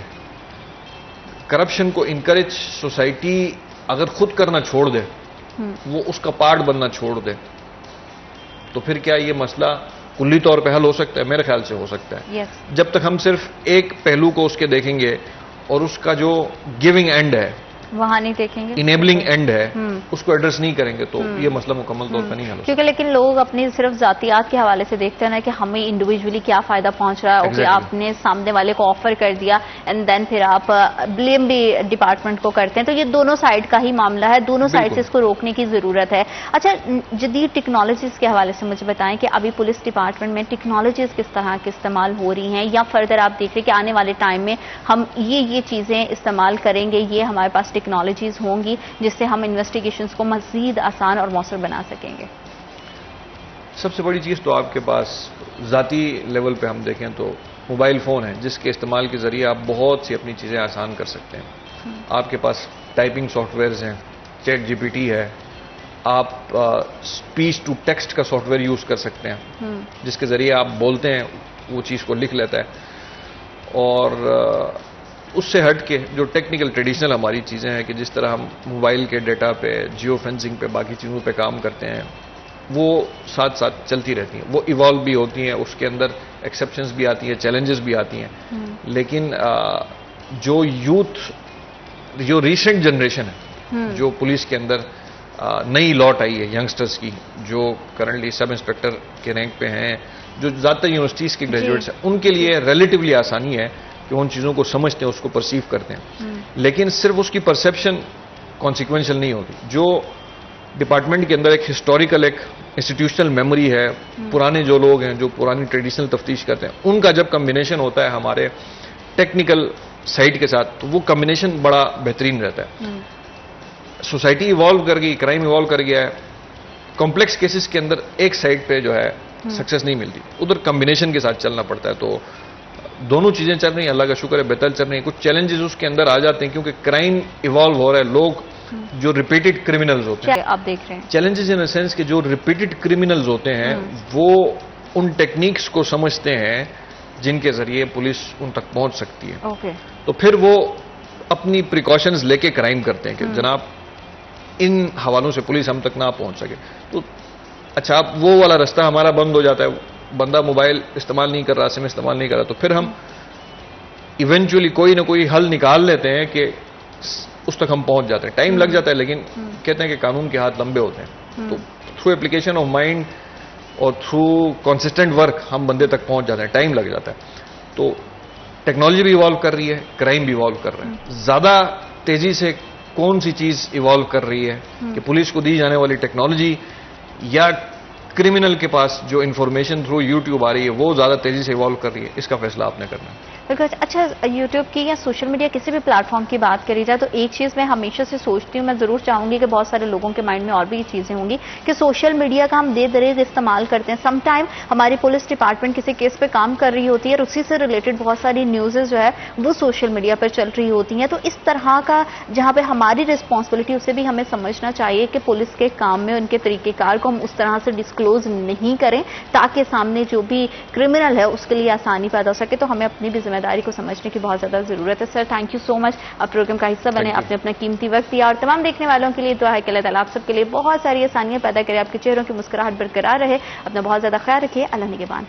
کرپشن کو انکریج سوسائٹی اگر خود کرنا چھوڑ دے، وہ اس کا پارٹ بننا چھوڑ دے، تو پھر کیا یہ مسئلہ کلی طور پہ حل ہو سکتا ہے؟ میرے خیال سے ہو سکتا ہے. جب تک ہم صرف ایک پہلو کو اس کے دیکھیں گے اور اس کا جو گیونگ اینڈ ہے، وہاں نہیں دیکھیں گے، انیبلنگ اینڈ ہے، اس کو ایڈریس نہیں کریں گے تو یہ مسئلہ مکمل طور پہ نہیں حل ہو. کیونکہ لیکن لوگ اپنی صرف ذاتیات کے حوالے سے دیکھتے ہیں نا کہ ہمیں انڈیویجولی کیا فائدہ پہنچ رہا ہے. اوکے، آپ نے سامنے والے کو آفر کر دیا اینڈ دین پھر آپ بلیم بھی ڈپارٹمنٹ کو کرتے ہیں. تو یہ دونوں سائڈ کا ہی معاملہ ہے، دونوں سائڈ سے اس کو روکنے کی ضرورت ہے. اچھا، جدید ٹیکنالوجیز کے حوالے سے مجھے بتائیں کہ ابھی پولیس ڈپارٹمنٹ میں ٹیکنالوجیز کس طرح کے استعمال ہو رہی ہیں، یا فردر آپ دیکھ رہے کہ آنے والے ٹائم میں ہم یہ چیزیں استعمال کریں گے، یہ ہمارے پاس ٹیکنالوجیز ہوں گی جس سے ہم انویسٹیگیشنز کو مزید آسان اور مؤثر بنا سکیں گے؟ سب سے بڑی چیز تو آپ کے پاس ذاتی لیول پہ ہم دیکھیں تو موبائل فون ہے، جس کے استعمال کے ذریعے آپ بہت سی اپنی چیزیں آسان کر سکتے ہیں. آپ کے پاس ٹائپنگ سافٹ ویئرز ہیں، چیٹ جی پی ٹی ہے، آپ اسپیچ ٹو ٹیکسٹ کا سافٹ ویئر یوز کر سکتے ہیں جس کے ذریعے آپ بولتے ہیں وہ چیز کو لکھ لیتا ہے. اور اس سے ہٹ کے جو ٹیکنیکل ٹریڈیشنل ہماری چیزیں ہیں کہ جس طرح ہم موبائل کے ڈیٹا پہ، جیو فینسنگ پہ، باقی چیزوں پہ کام کرتے ہیں، وہ ساتھ ساتھ چلتی رہتی ہیں. وہ ایوالو بھی ہوتی ہیں، اس کے اندر ایکسیپشنز بھی آتی ہیں، چیلنجز بھی آتی ہیں. لیکن جو یوتھ، جو ریسنٹ جنریشن ہے جو پولیس کے اندر نئی لاٹ آئی ہے ینگسٹرز کی، جو کرنٹلی سب انسپیکٹر کے رینک پہ ہیں، جو زیادہ تر یونیورسٹیز کے گریجویٹس ہیں، ان کے لیے ریلیٹیولی آسانی ہے کہ ان چیزوں کو سمجھتے ہیں، اس کو پرسیو کرتے ہیں. لیکن صرف اس کی پرسیپشن کانسیکوینشل نہیں ہوتی. جو ڈپارٹمنٹ کے اندر ایک ہسٹوریکل، ایک انسٹیٹیوشنل میموری ہے، پرانے جو لوگ ہیں جو پرانی ٹریڈیشنل تفتیش کرتے ہیں، ان کا جب کمبینیشن ہوتا ہے ہمارے ٹیکنیکل سائڈ کے ساتھ تو وہ کمبینیشن بڑا بہترین رہتا ہے. سوسائٹی ایوالو کر گئی، کرائم ایوالو کر گیا ہے. کمپلیکس کیسز کے اندر ایک سائڈ پہ جو ہے سکسیس نہیں ملتی، ادھر کمبینیشن کے ساتھ چلنا پڑتا ہے. تو دونوں چیزیں چل رہی ہیں, اللہ کا شکر ہے بہتر چل رہی ہیں. کچھ چیلنجز اس کے اندر آ جاتے ہیں کیونکہ کرائم ایوالو ہو رہا ہے, لوگ جو ریپیٹڈ کرمنلز ہوتے ہیں, آپ دیکھ رہے ہیں چیلنجز ان سینس کہ جو ریپیٹڈ کرمنلز ہوتے ہیں وہ ان ٹیکنیکس کو سمجھتے ہیں جن کے ذریعے پولیس ان تک پہنچ سکتی ہے. اوکے, تو پھر وہ اپنی پریکاشنز لے کے کرائم کرتے ہیں کہ جناب ان حوالوں سے پولیس ہم تک نہ پہنچ سکے. تو اچھا اب وہ والا رستہ ہمارا بند ہو جاتا ہے, بندہ موبائل استعمال نہیں کر رہا, سم استعمال نہیں کر رہا, تو پھر ہم ایونچولی کوئی نہ کوئی حل نکال لیتے ہیں کہ اس تک ہم پہنچ جاتے ہیں. ٹائم لگ جاتا ہے لیکن کہتے ہیں کہ قانون کے ہاتھ لمبے ہوتے ہیں. تو تھرو اپلیکیشن آف مائنڈ اور تھرو کنسسٹنٹ ورک ہم بندے تک پہنچ جاتے ہیں, ٹائم لگ جاتا ہے. تو ٹیکنالوجی بھی ایوالو کر رہی ہے, کرائم بھی ایوالو کر رہے ہیں. زیادہ تیزی سے کون سی چیز ایوالو کر رہی ہے کہ پولیس کو دی جانے والی ٹیکنالوجی یا کرمنل کے پاس جو انفارمیشن تھرو یوٹیوب آ رہی ہے وہ زیادہ تیزی سے ایوالو کر رہی ہے, اس کا فیصلہ آپ نے کرنا ہے. اچھا, یوٹیوب کی یا سوشل میڈیا کسی بھی پلیٹ فارم کی بات کری جائے تو ایک چیز میں ہمیشہ سے سوچتی ہوں, میں ضرور چاہوں گی کہ بہت سارے لوگوں کے مائنڈ میں اور بھی یہ چیزیں ہوں گی کہ سوشل میڈیا کا ہم دیر دریغ استعمال کرتے ہیں. سم ٹائم ہماری پولیس ڈپارٹمنٹ کسی کیس پہ کام کر رہی ہوتی ہے اور اسی سے ریلیٹڈ بہت ساری نیوزز جو ہے وہ سوشل میڈیا پر چل رہی ہوتی ہیں. تو اس طرح کا جہاں پہ ہماری رسپانسبلٹی اسے بھی ہمیں سمجھنا چاہیے کہ پولیس کے کام میں ان کے طریقہ کار کو ہم اس طرح سے ڈسکلوز نہیں کریں تاکہ سامنے جو بھی کرمنل ہے اس کے لیے آسانی پیدا ہو سکے. تو ہمیں اپنی بھی ذمہ داری کو سمجھنے کی بہت زیادہ ضرورت ہے. سر, تھینک یو سو مچ, آپ پروگرام کا حصہ بنے, آپ نے اپنا قیمتی وقت دیا, اور تمام دیکھنے والوں کے لیے دعا ہے کہ اللہ تعالیٰ آپ سب کے لیے بہت ساری آسانیاں پیدا کرے, آپ کے چہروں کی مسکراہٹ برقرار رہے. اپنا بہت زیادہ خیال رکھیے. اللہ نگہبان.